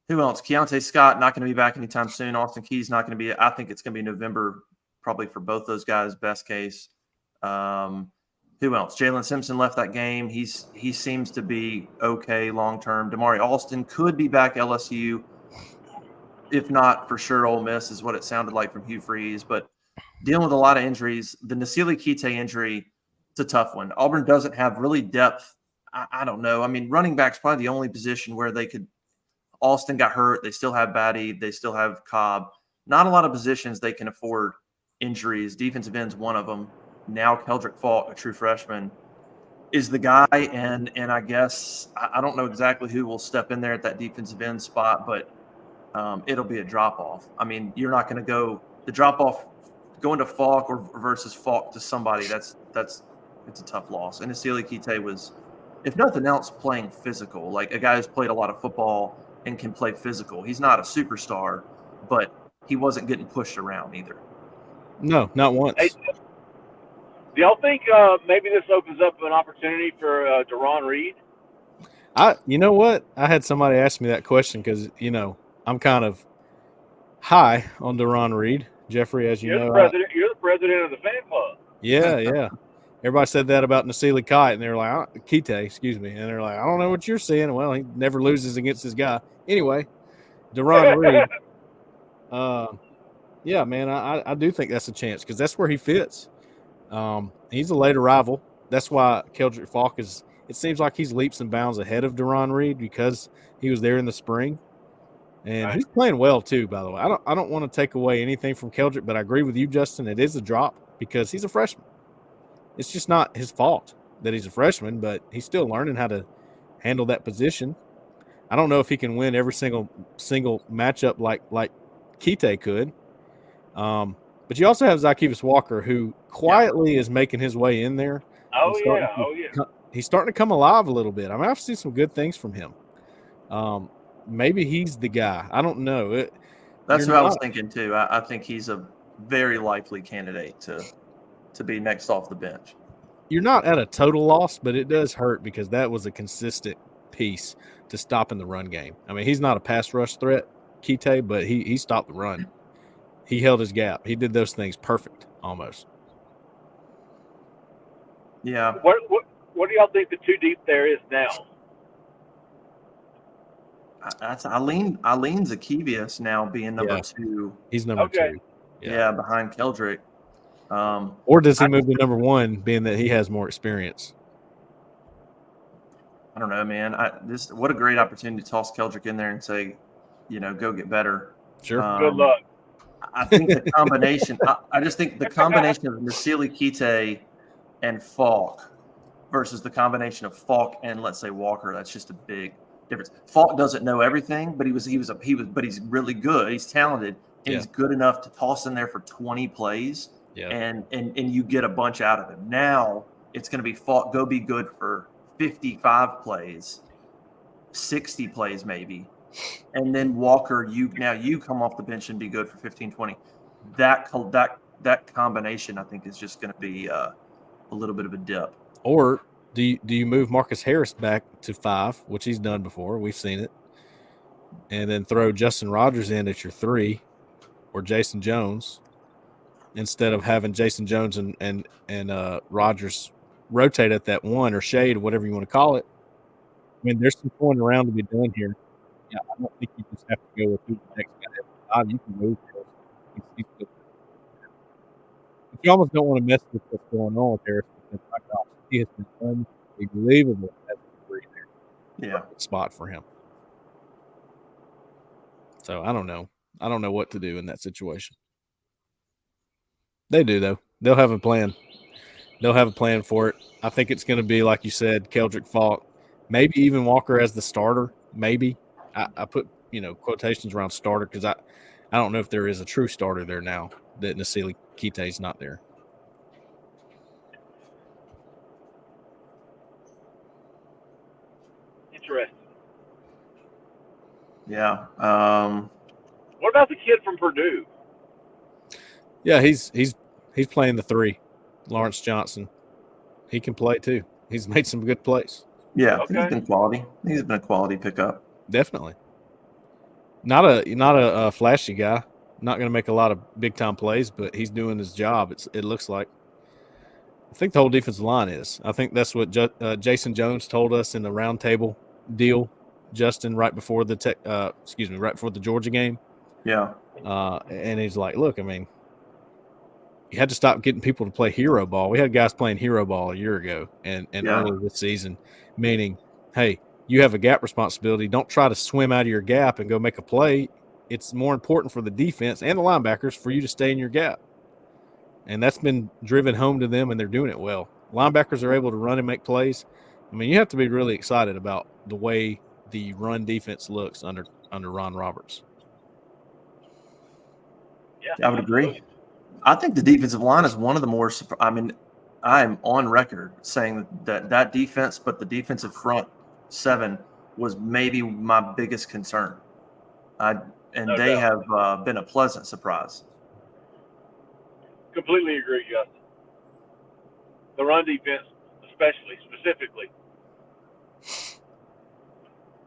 Who else? Keontae Scott not going to be back anytime soon. Austin Keys not going to be. I think it's going to be November probably for both those guys. Best case. Who else? Jalen Simpson left that game. He seems to be okay long term. Damari Alston could be back LSU. If not, for sure, Ole Miss is what it sounded like from Hugh Freeze. But dealing with a lot of injuries, the Nasili Kite injury, it's a tough one. Auburn doesn't have really depth. I don't know. I mean, running back's probably the only position where they could. Alston got hurt. They still have Batty. They still have Cobb. Not a lot of positions they can afford injuries. Defensive end's one of them. Now Keldrick Faulk, a true freshman, is the guy. And I guess I don't know exactly who will step in there at that defensive end spot, but it'll be a drop-off. I mean, you're not going to go – the drop-off going to Faulk or versus Faulk to somebody, it's a tough loss. And Nasili Kite was, if nothing else, playing physical. Like a guy who's played a lot of football – and can play physical. He's not a superstar, but he wasn't getting pushed around either. No, not once. Hey, do y'all think maybe this opens up an opportunity for Deron Reed? You know what? I had somebody ask me that question because, I'm kind of high on Deron Reed. Jeffrey, as you know. You're the president of the fan club. Yeah. Everybody said that about Nasili Kite, and they were like, Kite, excuse me. And they're like, I don't know what you're seeing. Well, he never loses against this guy. Anyway, Deron Reed. Yeah, man, I do think that's a chance because that's where he fits. He's a late arrival. That's why Keldrick Faulk is – it seems like he's leaps and bounds ahead of Deron Reed because he was there in the spring. And he's playing well too, by the way. I don't want to take away anything from Keldrick, but I agree with you, Justin. It is a drop because he's a freshman. It's just not his fault that he's a freshman, but he's still learning how to handle that position. I don't know if he can win every single matchup like Kite could. But you also have Zykeivous Walker, who quietly is making his way in there. He's starting to come alive a little bit. I mean, I've seen some good things from him. Maybe he's the guy. I don't know. That's what I was thinking too. I think he's a very likely candidate to be next off the bench. You're not at a total loss, but it does hurt because that was a consistent piece to stopping the run game. I mean, he's not a pass rush threat, Kite, but he stopped the run. He held his gap. He did those things perfect, almost. Yeah. What do y'all think the two deep there is now? That's Eileen Zaccheaus now being number 2. He's number 2. Yeah, behind Keldrick. Or does he move to number 1, being that he has more experience? I don't know, man. What a great opportunity to toss Keldrick in there and say, go get better. Sure. Good luck. I think the combination. I just think the combination of Nasili Kite and Faulk versus the combination of Faulk and, let's say, Walker. That's just a big difference. Faulk doesn't know everything, but but he's really good. He's talented, and he's good enough to toss in there for 20 plays. Yeah. And you get a bunch out of him. Now it's going to be Faulk, go be good for 55 plays, 60 plays maybe. And then Walker, you come off the bench and be good for 15, 20. That combination, I think, is just going to be a little bit of a dip. Or do you move Marcus Harris back to 5, which he's done before? We've seen it. And then throw Justin Rogers in at your 3 or Jason Jones, instead of having Jason Jones and Rogers rotate at that 1 or shade, whatever you want to call it. I mean, there's some going around to be done here. Yeah, I don't think you just have to go with who the next guy is. You can move. But you almost don't want to mess with what's going on with Harris because, my gosh, he has been unbelievable at the 3 there. Yeah. Spot for him. So I don't know. I don't know what to do in that situation. They do, though. They'll have a plan. They'll have a plan for it. I think it's going to be, like you said, Keldrick Faulk, maybe even Walker as the starter, maybe. I put, quotations around starter because I don't know if there is a true starter there now that Nasili Kite is not there. Interesting. Yeah. What about the kid from Purdue? Yeah, he's playing the 3. Lawrence Johnson. He can play too. He's made some good plays. Yeah, Okay. he's been quality. He's been a quality pickup. Definitely. Not a flashy guy. Not going to make a lot of big time plays, but he's doing his job. It looks like. I think the whole defensive line is. I think that's what Jason Jones told us in the roundtable deal, Justin, right before the right before the Georgia game. Yeah. And he's like, look, I mean, you had to stop getting people to play hero ball. We had guys playing hero ball a year ago and earlier this season, meaning, hey, you have a gap responsibility. Don't try to swim out of your gap and go make a play. It's more important for the defense and the linebackers for you to stay in your gap. And that's been driven home to them, and they're doing it well. Linebackers are able to run and make plays. I mean, you have to be really excited about the way the run defense looks under Ron Roberts. Yeah, I would agree. I think the defensive line is one of the more – I mean, I am on record saying that defense, but the defensive front 7 was maybe my biggest concern. They have been a pleasant surprise. Completely agree, Justin. The run defense, specifically,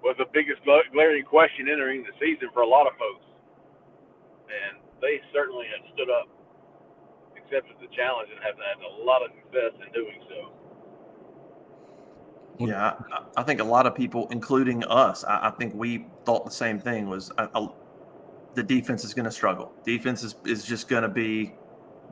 was the biggest glaring question entering the season for a lot of folks. And they certainly have stood up, accepted the challenge, and have had a lot of success in doing so. Yeah, I think a lot of people, including us, I think we thought the same thing, was the defense is going to struggle. Defense is just going to be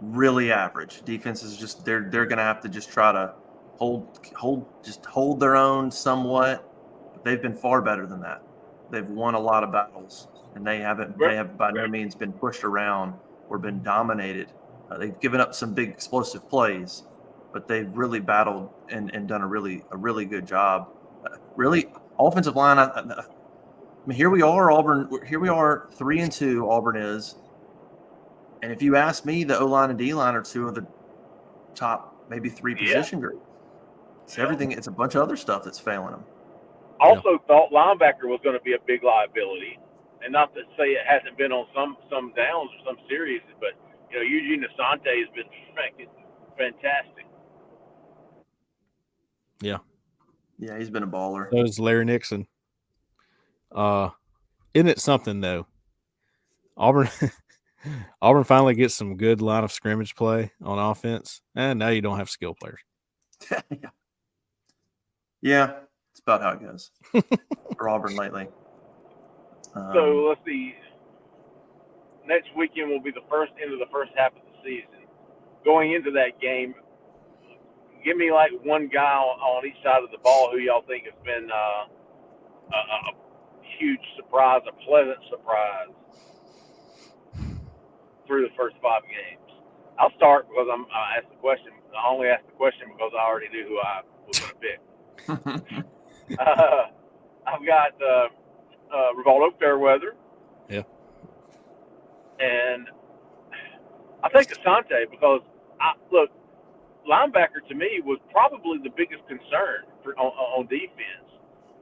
really average. Defense is just they're going to have to just try to hold their own somewhat. But they've been far better than that. They've won a lot of battles, and they have by no means been pushed around or been dominated. They've given up some big explosive plays, but they've really battled and done a really good job. Really, offensive line. I mean, here we are, Auburn. Here we are, 3-2. Auburn is, and if you ask me, the O-line and D-line are 2 of the top, maybe 3 position groups. It's everything. It's a bunch of other stuff that's failing them. Also thought linebacker was going to be a big liability, and not to say it hasn't been on some downs or some series, but Eugene Asante has been fantastic. Yeah. Yeah, he's been a baller. So is Larry Nixon. Isn't it something though? Auburn finally gets some good line of scrimmage play on offense, and now you don't have skill players. Yeah, it's about how it goes for Auburn lately. So let's see. Next weekend will be the first half of the season. Going into that game, give me like one guy on each side of the ball who y'all think has been a huge surprise, a pleasant surprise through the first 5 games. I'll start because I asked the question. I only asked the question because I already knew who I was going to pick. I've got Rivaldo Fairweather. Yeah. And I think Asante because, linebacker to me was probably the biggest concern on defense.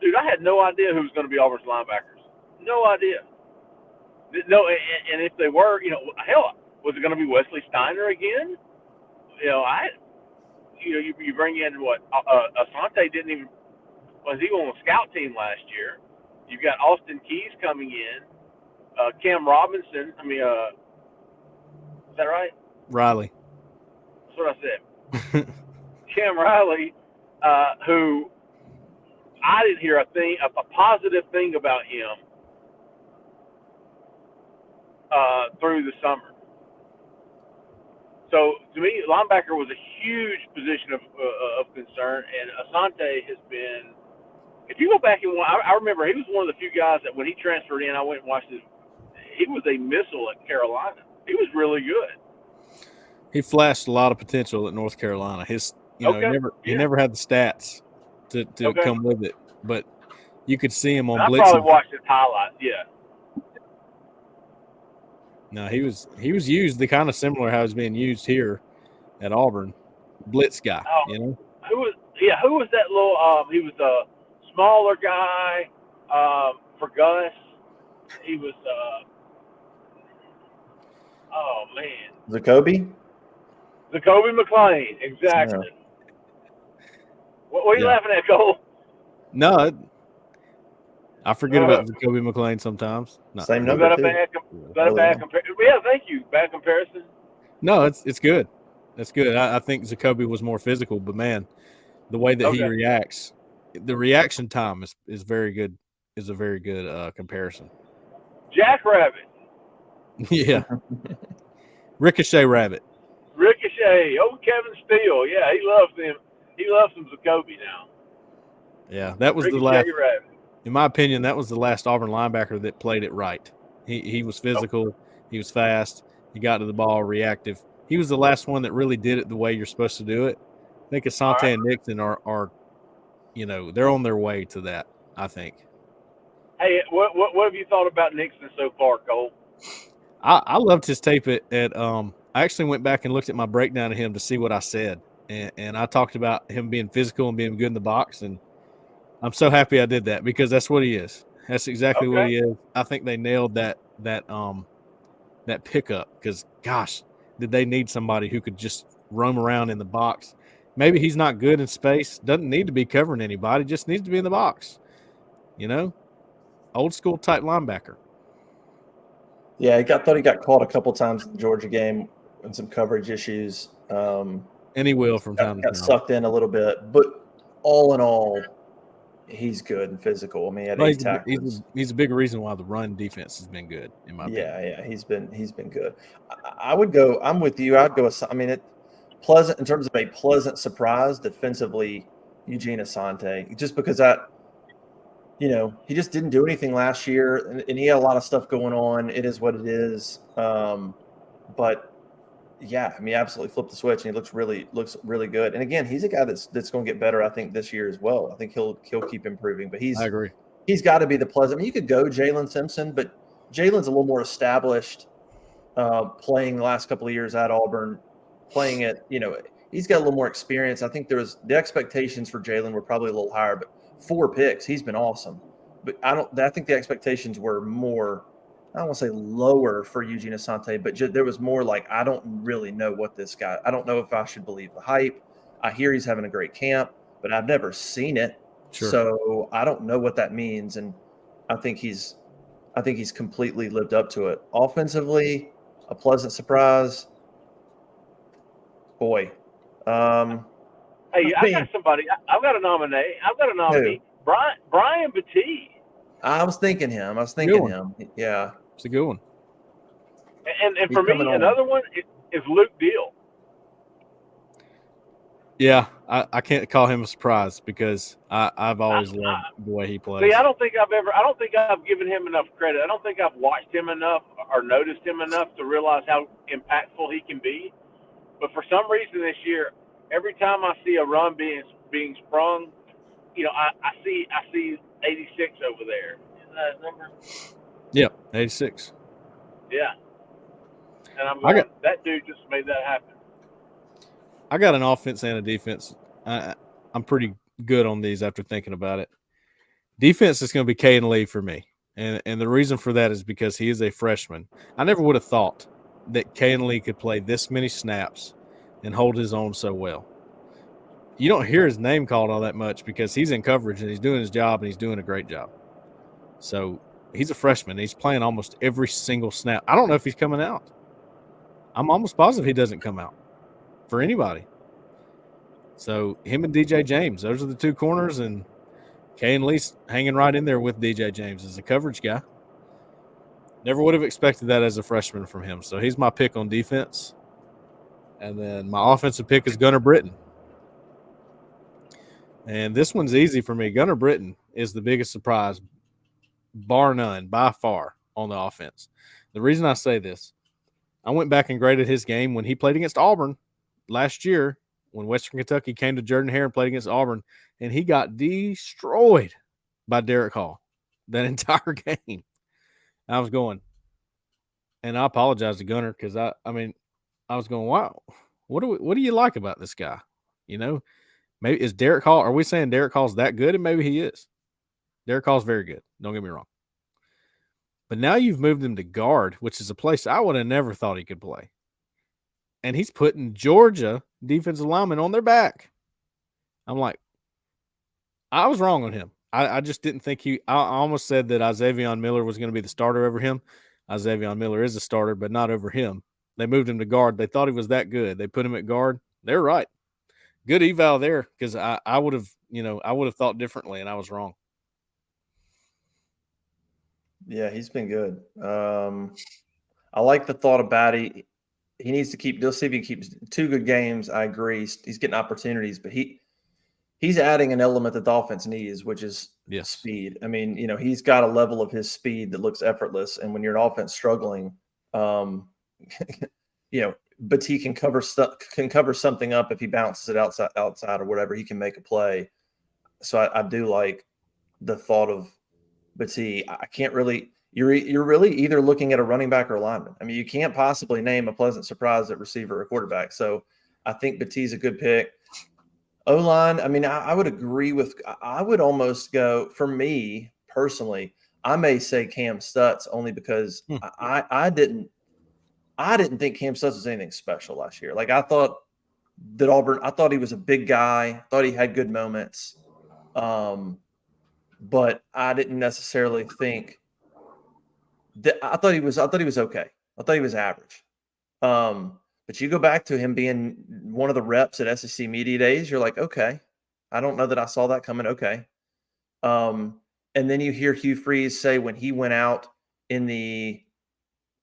Dude, I had no idea who was going to be Auburn's linebackers. No idea. No, and if they were, hell, was it going to be Wesley Steiner again? You bring in what? Asante didn't even was he on the scout team last year? You've got Austin Keys coming in, Cam Robinson. I mean, is that right? Riley. That's what I said. Cam Riley, who I didn't hear a positive thing about him through the summer. So to me, linebacker was a huge position of concern, and Asante has been. If you go back and I remember he was one of the few guys that when he transferred in, I went and watched his. He was a missile at Carolina. He was really good. He flashed a lot of potential at North Carolina. He never had the stats to come with it, but you could see him on blitzing. I probably watched his highlights. Yeah. No, he was used the kind of similar how he's being used here at Auburn, blitz guy. Who was that little? He was a smaller guy for Gus. He was. Oh man, Jacoby? Jacoby McLean, exactly. Yeah. What are you Yeah. laughing at, Cole? No, I forget about Jacoby McLean sometimes. No, Same Was number, that a too. bad? Was that a Early bad on. comparison? Yeah, thank you. Bad comparison. no, it's good. That's good. I think Jacoby was more physical, but man, the way that he Okay. reacts, the reaction time is very good. Is a very good comparison. Jackrabbit, Yeah, Ricochet Rabbit. Ricochet, Kevin Steele. Yeah, he loves him. He loves some Jacoby now. Yeah, that was the Ricochet last. Rabbit. In my opinion, that was the last Auburn linebacker that played it right. He was physical. He was fast. He got to the ball, reactive. He was the last one that really did it the way you're supposed to do it. I think Asante right. and Nixon are, they're on their way to that. I think. Hey, what have you thought about Nixon so far, Cole? I loved his tape at I actually went back and looked at my breakdown of him to see what I said, and I talked about him being physical and being good in the box, and I'm so happy I did that because that's what he is. That's exactly what he is. I think they nailed that pickup because gosh, did they need somebody who could just roam around in the box? Maybe he's not good in space, doesn't need to be covering anybody, just needs to be in the box. Old school type linebacker. Yeah, I thought he got caught a couple times in the Georgia game and some coverage issues. And he will from time to Got time. sucked in a little bit, but all in all, he's good and physical. I mean, he had 8 tackles. He's a big reason why the run defense has been good, in my opinion. Yeah, he's been good. I would go. I'm with you. I'd go. I mean, pleasant in terms of a pleasant surprise defensively. Eugene Asante, just because he just didn't do anything last year, and he had a lot of stuff going on. It is what it is. But yeah, I mean, absolutely flipped the switch, and he looks really good. And again, he's a guy that's going to get better, I think, this year as well. I think he'll keep improving. But I agree. He's got to be the pleasant. I mean, you could go Jalen Simpson, but Jalen's a little more established, playing the last couple of years at Auburn, playing it. He's got a little more experience. I think the expectations for Jalen were probably a little higher, but 4 picks, he's been awesome. But I think the expectations were more, I don't want to say lower for Eugene Asante, but there was more like, I don't really know what this guy, I don't know if I should believe the hype. I hear he's having a great camp, but I've never seen it. Sure. So I don't know what that means. And I think he's completely lived up to it. Offensively, a pleasant surprise. Boy. Hey, I got somebody. I've got a nominee. Who? Brian Battie. I was thinking him. Yeah. It's a good one. And for me, another one is Luke Deal. Yeah, I can't call him a surprise because I've always loved the way he plays. See, I don't think I've given him enough credit. I don't think I've watched him enough or noticed him enough to realize how impactful he can be. But for some reason this year, every time I see a run being sprung, I see 86 over there. Isn't that his number? Yeah, 86. Yeah. And I'm going, that dude just made that happen. I got an offense and a defense. I'm pretty good on these after thinking about it. Defense is going to be Caden Lee for me. And the reason for that is because he is a freshman. I never would have thought that Caden Lee could play this many snaps and hold his own so well. You don't hear his name called all that much because he's in coverage and he's doing his job and he's doing a great job. So he's a freshman. He's playing almost every single snap. I don't know if he's coming out. I'm almost positive he doesn't come out for anybody. So him and DJ James, those are the 2 corners, and Caden Lee's hanging right in there with DJ James as a coverage guy. Never would have expected that as a freshman from him. So he's my pick on defense. And then my offensive pick is Gunnar Britton. And this one's easy for me. Gunnar Britton is the biggest surprise, bar none, by far, on the offense. The reason I say this, I went back and graded his game when he played against Auburn last year when Western Kentucky came to Jordan-Hare and played against Auburn, and he got destroyed by Derek Hall that entire game. I was going, and I apologize to Gunnar because I was going, wow, what do you like about this guy? Maybe is Derek Hall, are we saying Derek Hall's that good? And maybe he is. Derek Hall's very good. Don't get me wrong. But now you've moved him to guard, which is a place I would have never thought he could play. And he's putting Georgia defensive linemen on their back. I'm like, I was wrong on him. I just didn't think I almost said that Isaiah Miller was going to be the starter over him. Isaiah Miller is a starter, but not over him. They moved him to guard. They thought he was that good. They put him at guard. They're right. Good eval there, because I would have, I would have thought differently, and I was wrong. Yeah, he's been good. I like the thought of Batty. He needs to keep. They'll see if he keeps 2 good games. I agree. He's getting opportunities, but he's adding an element that the offense needs, which is speed. I mean, he's got a level of his speed that looks effortless. And when you're an offense struggling, but he can cover something up if he bounces it outside or whatever. He can make a play. So I do like the thought of Batty. I can't really. You're really either looking at a running back or a lineman. I mean, you can't possibly name a pleasant surprise at receiver or quarterback. So I think Batty's a good pick. O-line, I mean, I would agree with – I would almost go – for me personally, I may say Cam Stutz only because I didn't think Cam Stutz was anything special last year. Like, I thought that Auburn – I thought he was a big guy, thought he had good moments, but I didn't necessarily think – I thought he was okay. I thought he was average. But you go back to him being one of the reps at SEC Media Days, you're like, okay, I don't know that I saw that coming. Okay. And then you hear Hugh Freeze say when he went out in the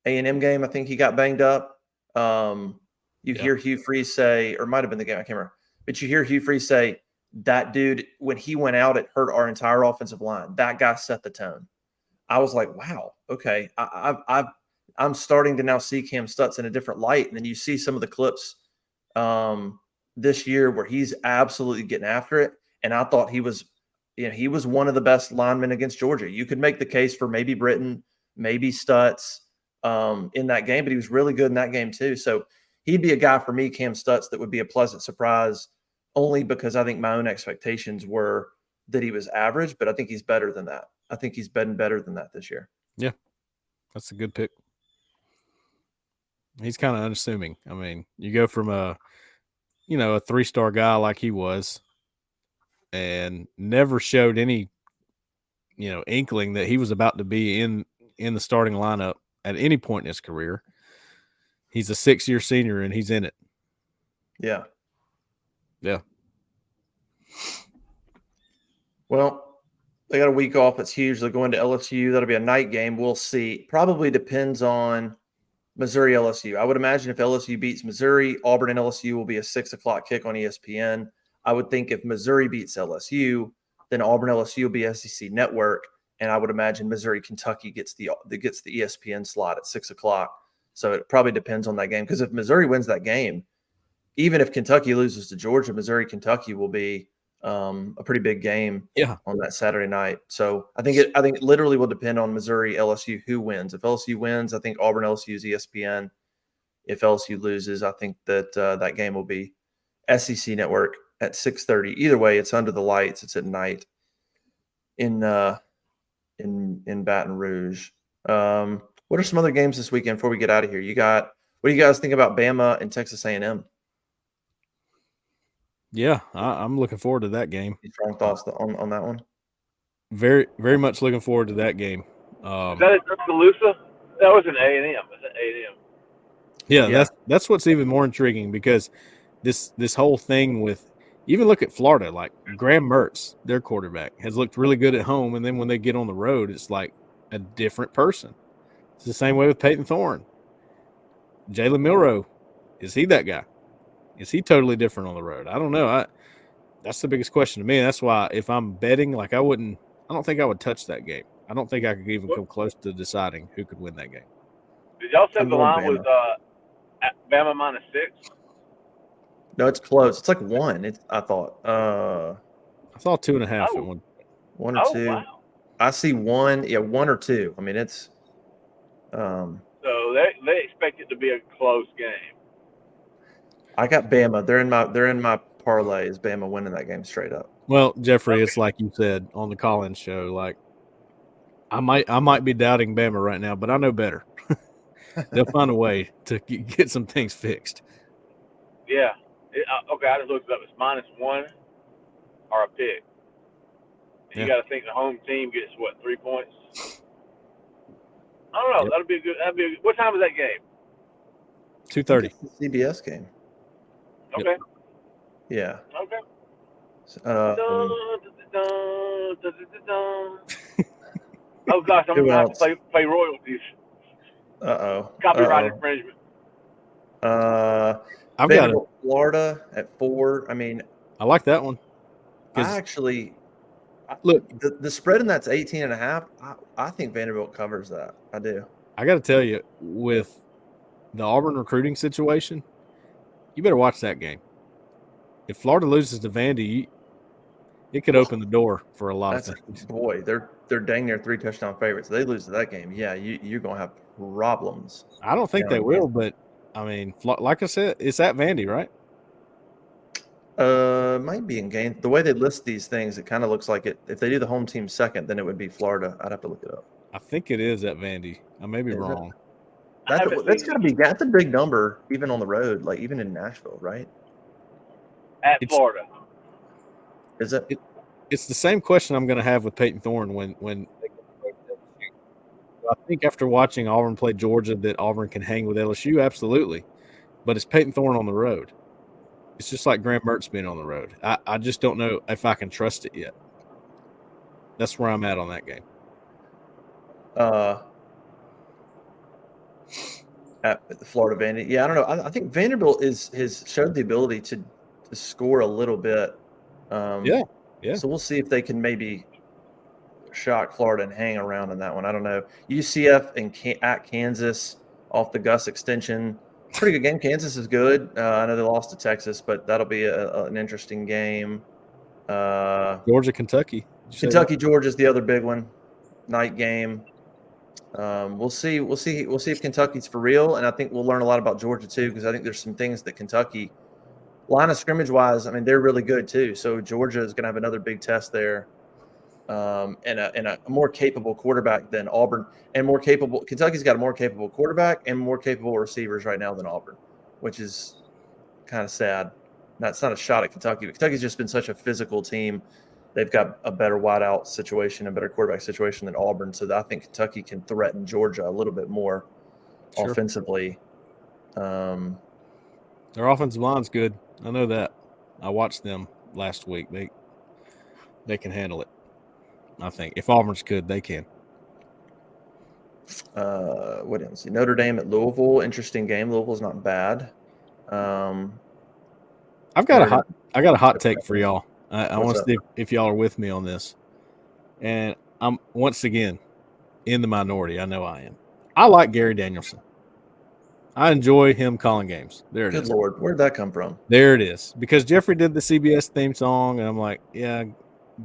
A&M game, I think he got banged up. Hear Hugh Freeze say, or it might have been the game, I can't remember, but you hear Hugh Freeze say, that dude, when he went out, it hurt our entire offensive line. That guy set the tone. I was like, wow, okay. I'm starting to now see Cam Stutz in a different light. And then you see some of the clips this year where he's absolutely getting after it. And I thought he was one of the best linemen against Georgia. You could make the case for maybe Britton, maybe Stutz in that game, but he was really good in that game too. So he'd be a guy for me, Cam Stutz, that would be a pleasant surprise only because I think my own expectations were that he was average, but I think he's better than that. I think he's been better than that this year. Yeah, that's a good pick. He's kind of unassuming. I mean, you go from a 3-star guy like he was and never showed any, inkling that he was about to be in the starting lineup at any point in his career. He's a 6-year senior and he's in it. Yeah. Yeah. Well, they got a week off. It's huge. They're going to LSU. That'll be a night game. We'll see. Probably depends on Missouri LSU. I would imagine if LSU beats Missouri, Auburn and LSU will be a 6:00 kick on ESPN. I would think if Missouri beats LSU, then Auburn LSU will be SEC Network, and I would imagine Missouri Kentucky gets the ESPN slot at 6:00. So it probably depends on that game, because if Missouri wins that game, even if Kentucky loses to Georgia, Missouri Kentucky will be a pretty big game on that Saturday night. So I think it literally will depend on Missouri LSU who wins. If LSU wins, I think Auburn LSU is ESPN. If LSU loses, I think that that game will be SEC Network at 6:30. Either way, it's under the lights. It's at night in Baton Rouge. What are some other games this weekend before we get out of here? What do you guys think about Bama and Texas A&M? Yeah, I'm looking forward to that game. Strong thoughts on that one? Very, very much looking forward to that game. Is that at Tuscaloosa? That was an A&M. Is that A&M? Yeah, that's what's even more intriguing, because this whole thing with, even look at Florida, like Graham Mertz, their quarterback, has looked really good at home, and then when they get on the road, it's like a different person. It's the same way with Peyton Thorne. Jalen Milroe, is he that guy? Is he totally different on the road? I don't know. That's the biggest question to me. That's why if I'm betting, like I don't think I would touch that game. I don't think I could even come close to deciding who could win that game. Did y'all say the line was Bama -6? No, it's close. It's like 1. I thought. I saw 2.5 at one. 1 or 2. Wow. I see 1. Yeah, 1 or 2. I mean, it's. So they expect it to be a close game. I got Bama. They're in my parlay. Is Bama winning that game straight up? Well, Jeffrey, it's like you said on the call-in show. Like, I might be doubting Bama right now, but I know better. They'll find a way to get some things fixed. Yeah. Okay, I just looked it up. It's -1 or a pick. And you Yeah. got to think the home team gets, what, 3 points? I don't know. Yep. That'd be a good. What time is that game? 2:30. It's the CBS game. Yep. Okay. Yeah. Okay. Oh gosh, I'm Who gonna have else? to pay royalties. Copyright infringement. I've got Vanderbilt, Florida at 4. I mean, I like that one. Look, the spread in that's 18.5. I think Vanderbilt covers that. I do. I got to tell you, with the Auburn recruiting situation, you better watch that game. If Florida loses to Vandy, it could open the door for a lot of things. Boy, they're dang near 3 touchdown favorites. They lose to that game. Yeah, you're gonna have problems. I don't think they will, but I mean, like I said, it's at Vandy, right? Might be in game. The way they list these things, it kind of looks like it. If they do the home team second, then it would be Florida. I'd have to look it up. I think it is at Vandy. I may be wrong. That's got to be. That's a big number, even on the road, like even in Nashville, right? At Florida. Is it? It's the same question I'm going to have with Peyton Thorne when I think after watching Auburn play Georgia that Auburn can hang with LSU, absolutely. But it's Peyton Thorne on the road. It's just like Graham Mertz being on the road. I just don't know if I can trust it yet. That's where I'm at on that game. At the Florida Vandy. Yeah, I don't know. I think Vanderbilt has showed the ability to score a little bit. Yeah. So we'll see if they can maybe shock Florida and hang around in that one. I don't know. UCF at Kansas off the Gus extension. Pretty good game. Kansas is good. I know they lost to Texas, but that'll be an interesting game. Georgia, Kentucky. Kentucky, Georgia is the other big one. Night game. We'll see if Kentucky's for real, and I think we'll learn a lot about Georgia too, because I think there's some things that Kentucky, line of scrimmage wise, I mean they're really good too. So Georgia is going to have another big test there, and a more capable quarterback than Auburn, and more capable. Kentucky's got a more capable quarterback and more capable receivers right now than Auburn, which is kind of sad. That's not a shot at Kentucky, but Kentucky's just been such a physical team. They've got a better wideout situation, a better quarterback situation than Auburn. So I think Kentucky can threaten Georgia a little bit more offensively. Their offensive line's good. I know that. I watched them last week. They can handle it. I think if Auburn's good, they can. What else? Notre Dame at Louisville. Interesting game. Louisville's not bad. I got a hot take for y'all. I want to see if y'all are with me on this. And I'm once again in the minority. I know I am. I like Gary Danielson. I enjoy him calling games. There it is. Good Lord. Where'd that come from? There it is. Because Jeffrey did the CBS theme song, and I'm like, yeah,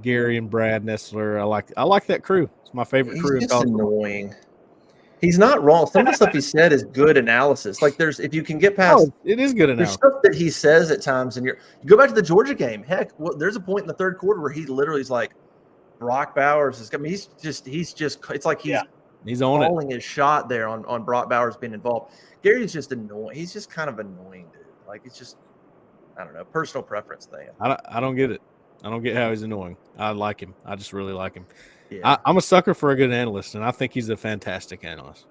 Gary and Brad Nessler. I like that crew. It's my favorite crew. He's just annoying. He's not wrong. Some of the stuff he said is good analysis. Like if you can get past, it is good analysis. There's stuff that he says at times, and you go back to the Georgia game. Heck, there's a point in the third quarter where he literally is like, Brock Bowers is. I mean, he's just. It's like he's on calling his shot there on Brock Bowers being involved. Gary's just annoying. He's just kind of annoying, dude. Like it's just, I don't know, personal preference thing. I don't get it. I don't get how he's annoying. I like him. I just really like him. Yeah. I'm a sucker for a good analyst, and I think he's a fantastic analyst.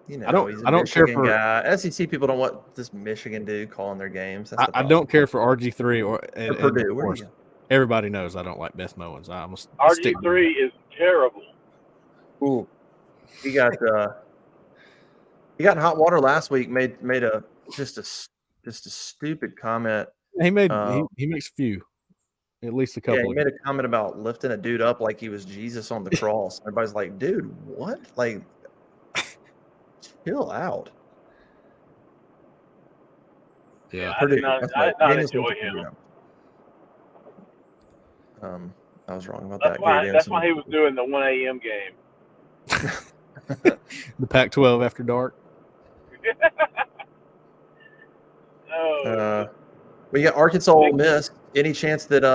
You know, I don't care for guy. SEC people don't want this Michigan dude calling their games. I don't care for RG3 or Purdue. Of course, everybody knows I don't like Beth Mowens. RG3 is terrible. Ooh, he got in hot water last week. Made just a stupid comment. He makes a few. At least a couple. Yeah, he made a comment about lifting a dude up like he was Jesus on the cross. Everybody's like, dude, what? Like, chill out. Yeah, I did not enjoy him. I was wrong about that. That's why he was doing the 1 a.m. game. The Pac-12 after dark. No. We got Arkansas Ole Miss. Any chance that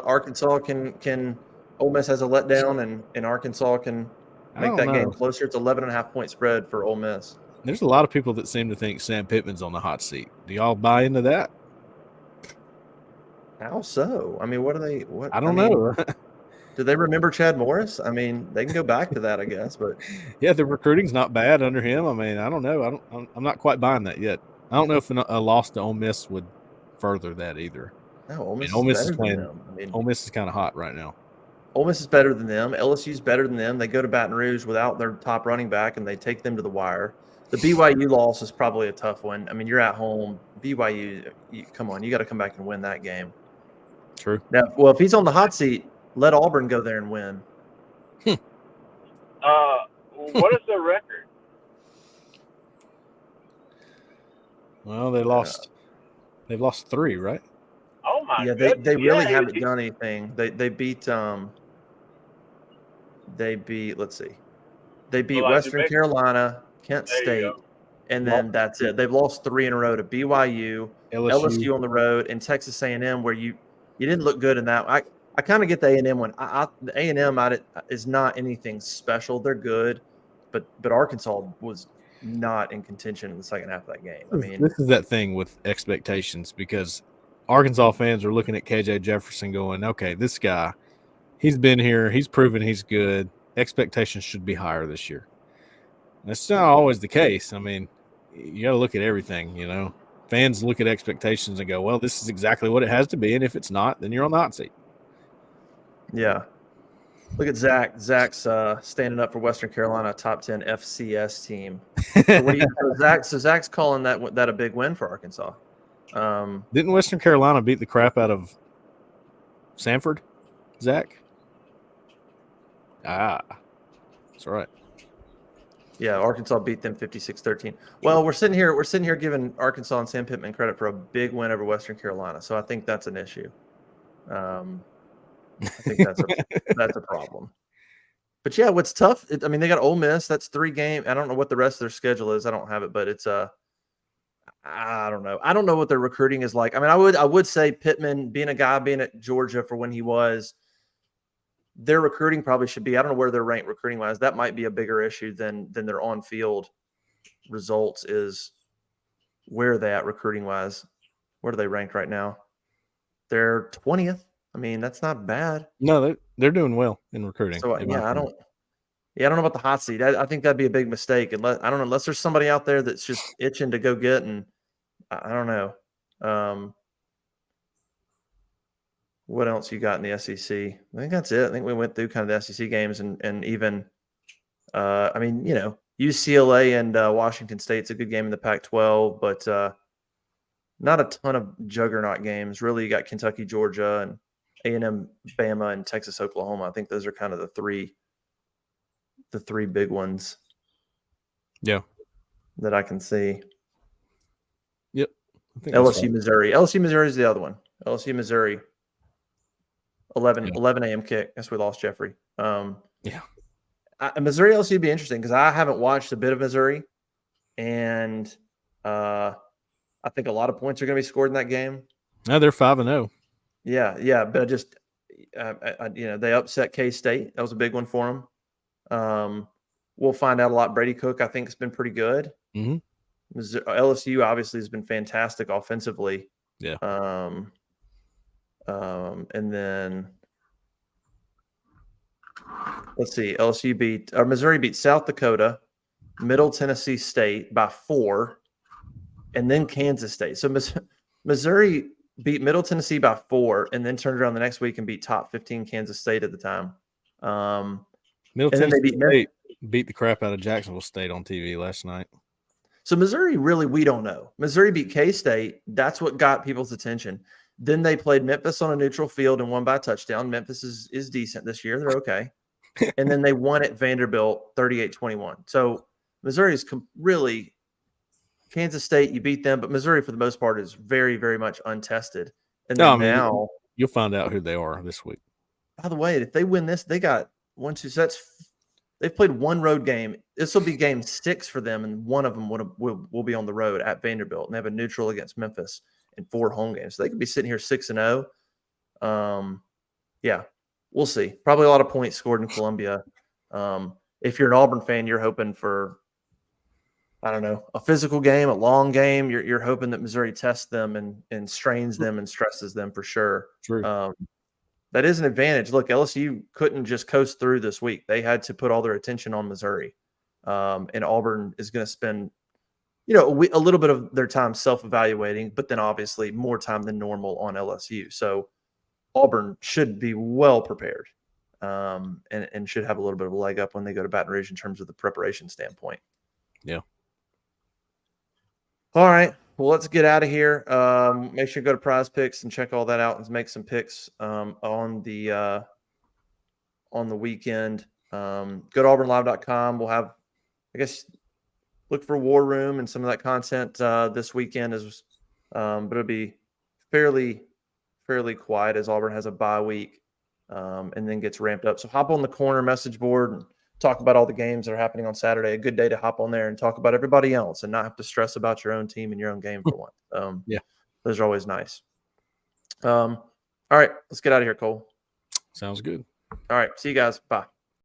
Arkansas can Ole Miss has a letdown, and Arkansas can I make don't that know. game closer. It's 11.5-point spread for Ole Miss. There's a lot of people that seem to think Sam Pittman's on the hot seat. Do y'all buy into that? How so? I mean, what are they? What I don't mean, know. do they remember Chad Morris? I mean, they can go back to that, I guess. But Yeah, the recruiting's not bad under him. I mean, I don't know. I'm not quite buying that yet. I don't know if a loss to Ole Miss would further that either. no, Ole Miss Ole Miss is is better playing. than them. I mean, Ole Miss is kind of hot right now. Ole Miss is better than them. LSU's better than them. They go to Baton Rouge without their top running back, and they take them to the wire. The BYU loss is probably a tough one. I mean, you're at home. BYU, come on, you got to come back and win that game. True. Now, well, if he's on the hot seat, let Auburn go there and win. What is their record? Well, they lost. They've lost 3, right? Oh my Yeah, goodness! they really he- haven't done anything. They beat let's see, they beat Well, like Western New Mexico. Carolina, Kent There you State, go. and then that's it. They've lost 3 in a row to BYU, LSU on the road, and Texas A&M, where you didn't look good in that. I kind of get the A&M one. The A&M is not anything special. They're good, but Arkansas was not in contention in the second half of that game. I mean, this is that thing with expectations, because Arkansas fans are looking at KJ Jefferson going, okay, this guy, he's been here, he's proven he's good. Expectations should be higher this year. That's not always the case. I mean, you got to look at everything, you know. Fans look at expectations and go, well, this is exactly what it has to be, and if it's not, then you're on the hot seat. yeah. Look at Zach. Zach's standing up for Western Carolina, top 10 FCS team. So what do you, Zach's calling that a big win for Arkansas. Didn't Western Carolina beat the crap out of Samford, Zach? That's right. Yeah, Arkansas beat them 56-13. Well, we're sitting here giving Arkansas and Sam Pittman credit for a big win over Western Carolina. So I think that's an issue. I think that's a problem. But yeah, what's tough? I mean, they got Ole Miss. That's 3 games. I don't know what the rest of their schedule is. I don't have it, but it's I don't know. I don't know what their recruiting is like. I mean, I would say Pittman, being at Georgia for when he was, their recruiting probably should be. I don't know where they're ranked recruiting wise. That might be a bigger issue than their on field results. Is where are they at recruiting wise? Where are they ranked right now? They're 20th. I mean, that's not bad. No, they're doing well in recruiting. So yeah, I don't know about the hot seat. I think that'd be a big mistake. Unless there's somebody out there that's just itching to go get, and I don't know. What else you got in the SEC? I think that's it. I think we went through kind of the SEC games, and even I mean, you know, UCLA and Washington State's a good game in the Pac-12, but not a ton of juggernaut games. Really, you got Kentucky, Georgia, and A&M, Bama, and Texas, Oklahoma. I think those are kind of the three big ones. Yeah, that I can see. Yep. I think LSU, Missouri. LSU, Missouri is the other one. LSU, Missouri. 11 a.m. kick. Guess we lost Jeffrey. Yeah. Missouri LSU would be interesting because I haven't watched a bit of Missouri, and I think a lot of points are going to be scored in that game. No, they're 5-0. Yeah, but just they upset K-State. That was a big one for them. We'll find out a lot. Brady Cook, I think, has been pretty good. Mm-hmm. LSU obviously has been fantastic offensively. Yeah. And then let's see. Missouri beat South Dakota, Middle Tennessee State by 4, and then Kansas State. So Missouri beat Middle Tennessee by 4, and then turned around the next week and beat top 15 Kansas State at the time. Middle Tennessee State beat the crap out of Jacksonville State on TV last night. So Missouri, really, we don't know. Missouri beat K-State. That's what got people's attention. Then they played Memphis on a neutral field and won by a touchdown. Memphis is decent this year. They're okay. And then they won at Vanderbilt 38-21. So Missouri is really – Kansas State, you beat them, but Missouri for the most part is very, very much untested. And then now – you'll find out who they are this week. By the way, if they win this, they got 1, 2 sets. They've played one road game. This will be game 6 for them, and one of them will be on the road at Vanderbilt. And they have a neutral against Memphis and 4 home games. So they could be sitting here 6-0. Yeah. we'll see. Probably a lot of points scored in Columbia. If you're an Auburn fan, you're hoping for, I don't know, a physical game, a long game. You're hoping that Missouri tests them and strains them and stresses them for sure. True. That is an advantage. Look, LSU couldn't just coast through this week. They had to put all their attention on Missouri. And Auburn is going to spend, a little bit of their time self-evaluating, but then obviously more time than normal on LSU. So Auburn should be well prepared and should have a little bit of a leg up when they go to Baton Rouge in terms of the preparation standpoint. Yeah. All right. Well, let's get out of here. Make sure you go to Prize Picks and check all that out and make some picks on the weekend. Go to auburnlive.com. We'll have, I guess, look for War Room and some of that content this weekend, but it'll be fairly quiet as Auburn has a bye week and then gets ramped up. So hop on the corner message board and talk about all the games that are happening on Saturday. A good day to hop on there and talk about everybody else and not have to stress about your own team and your own game for once. Yeah. Those are always nice. All right, let's get out of here, Cole. Sounds good. All right, see you guys. Bye.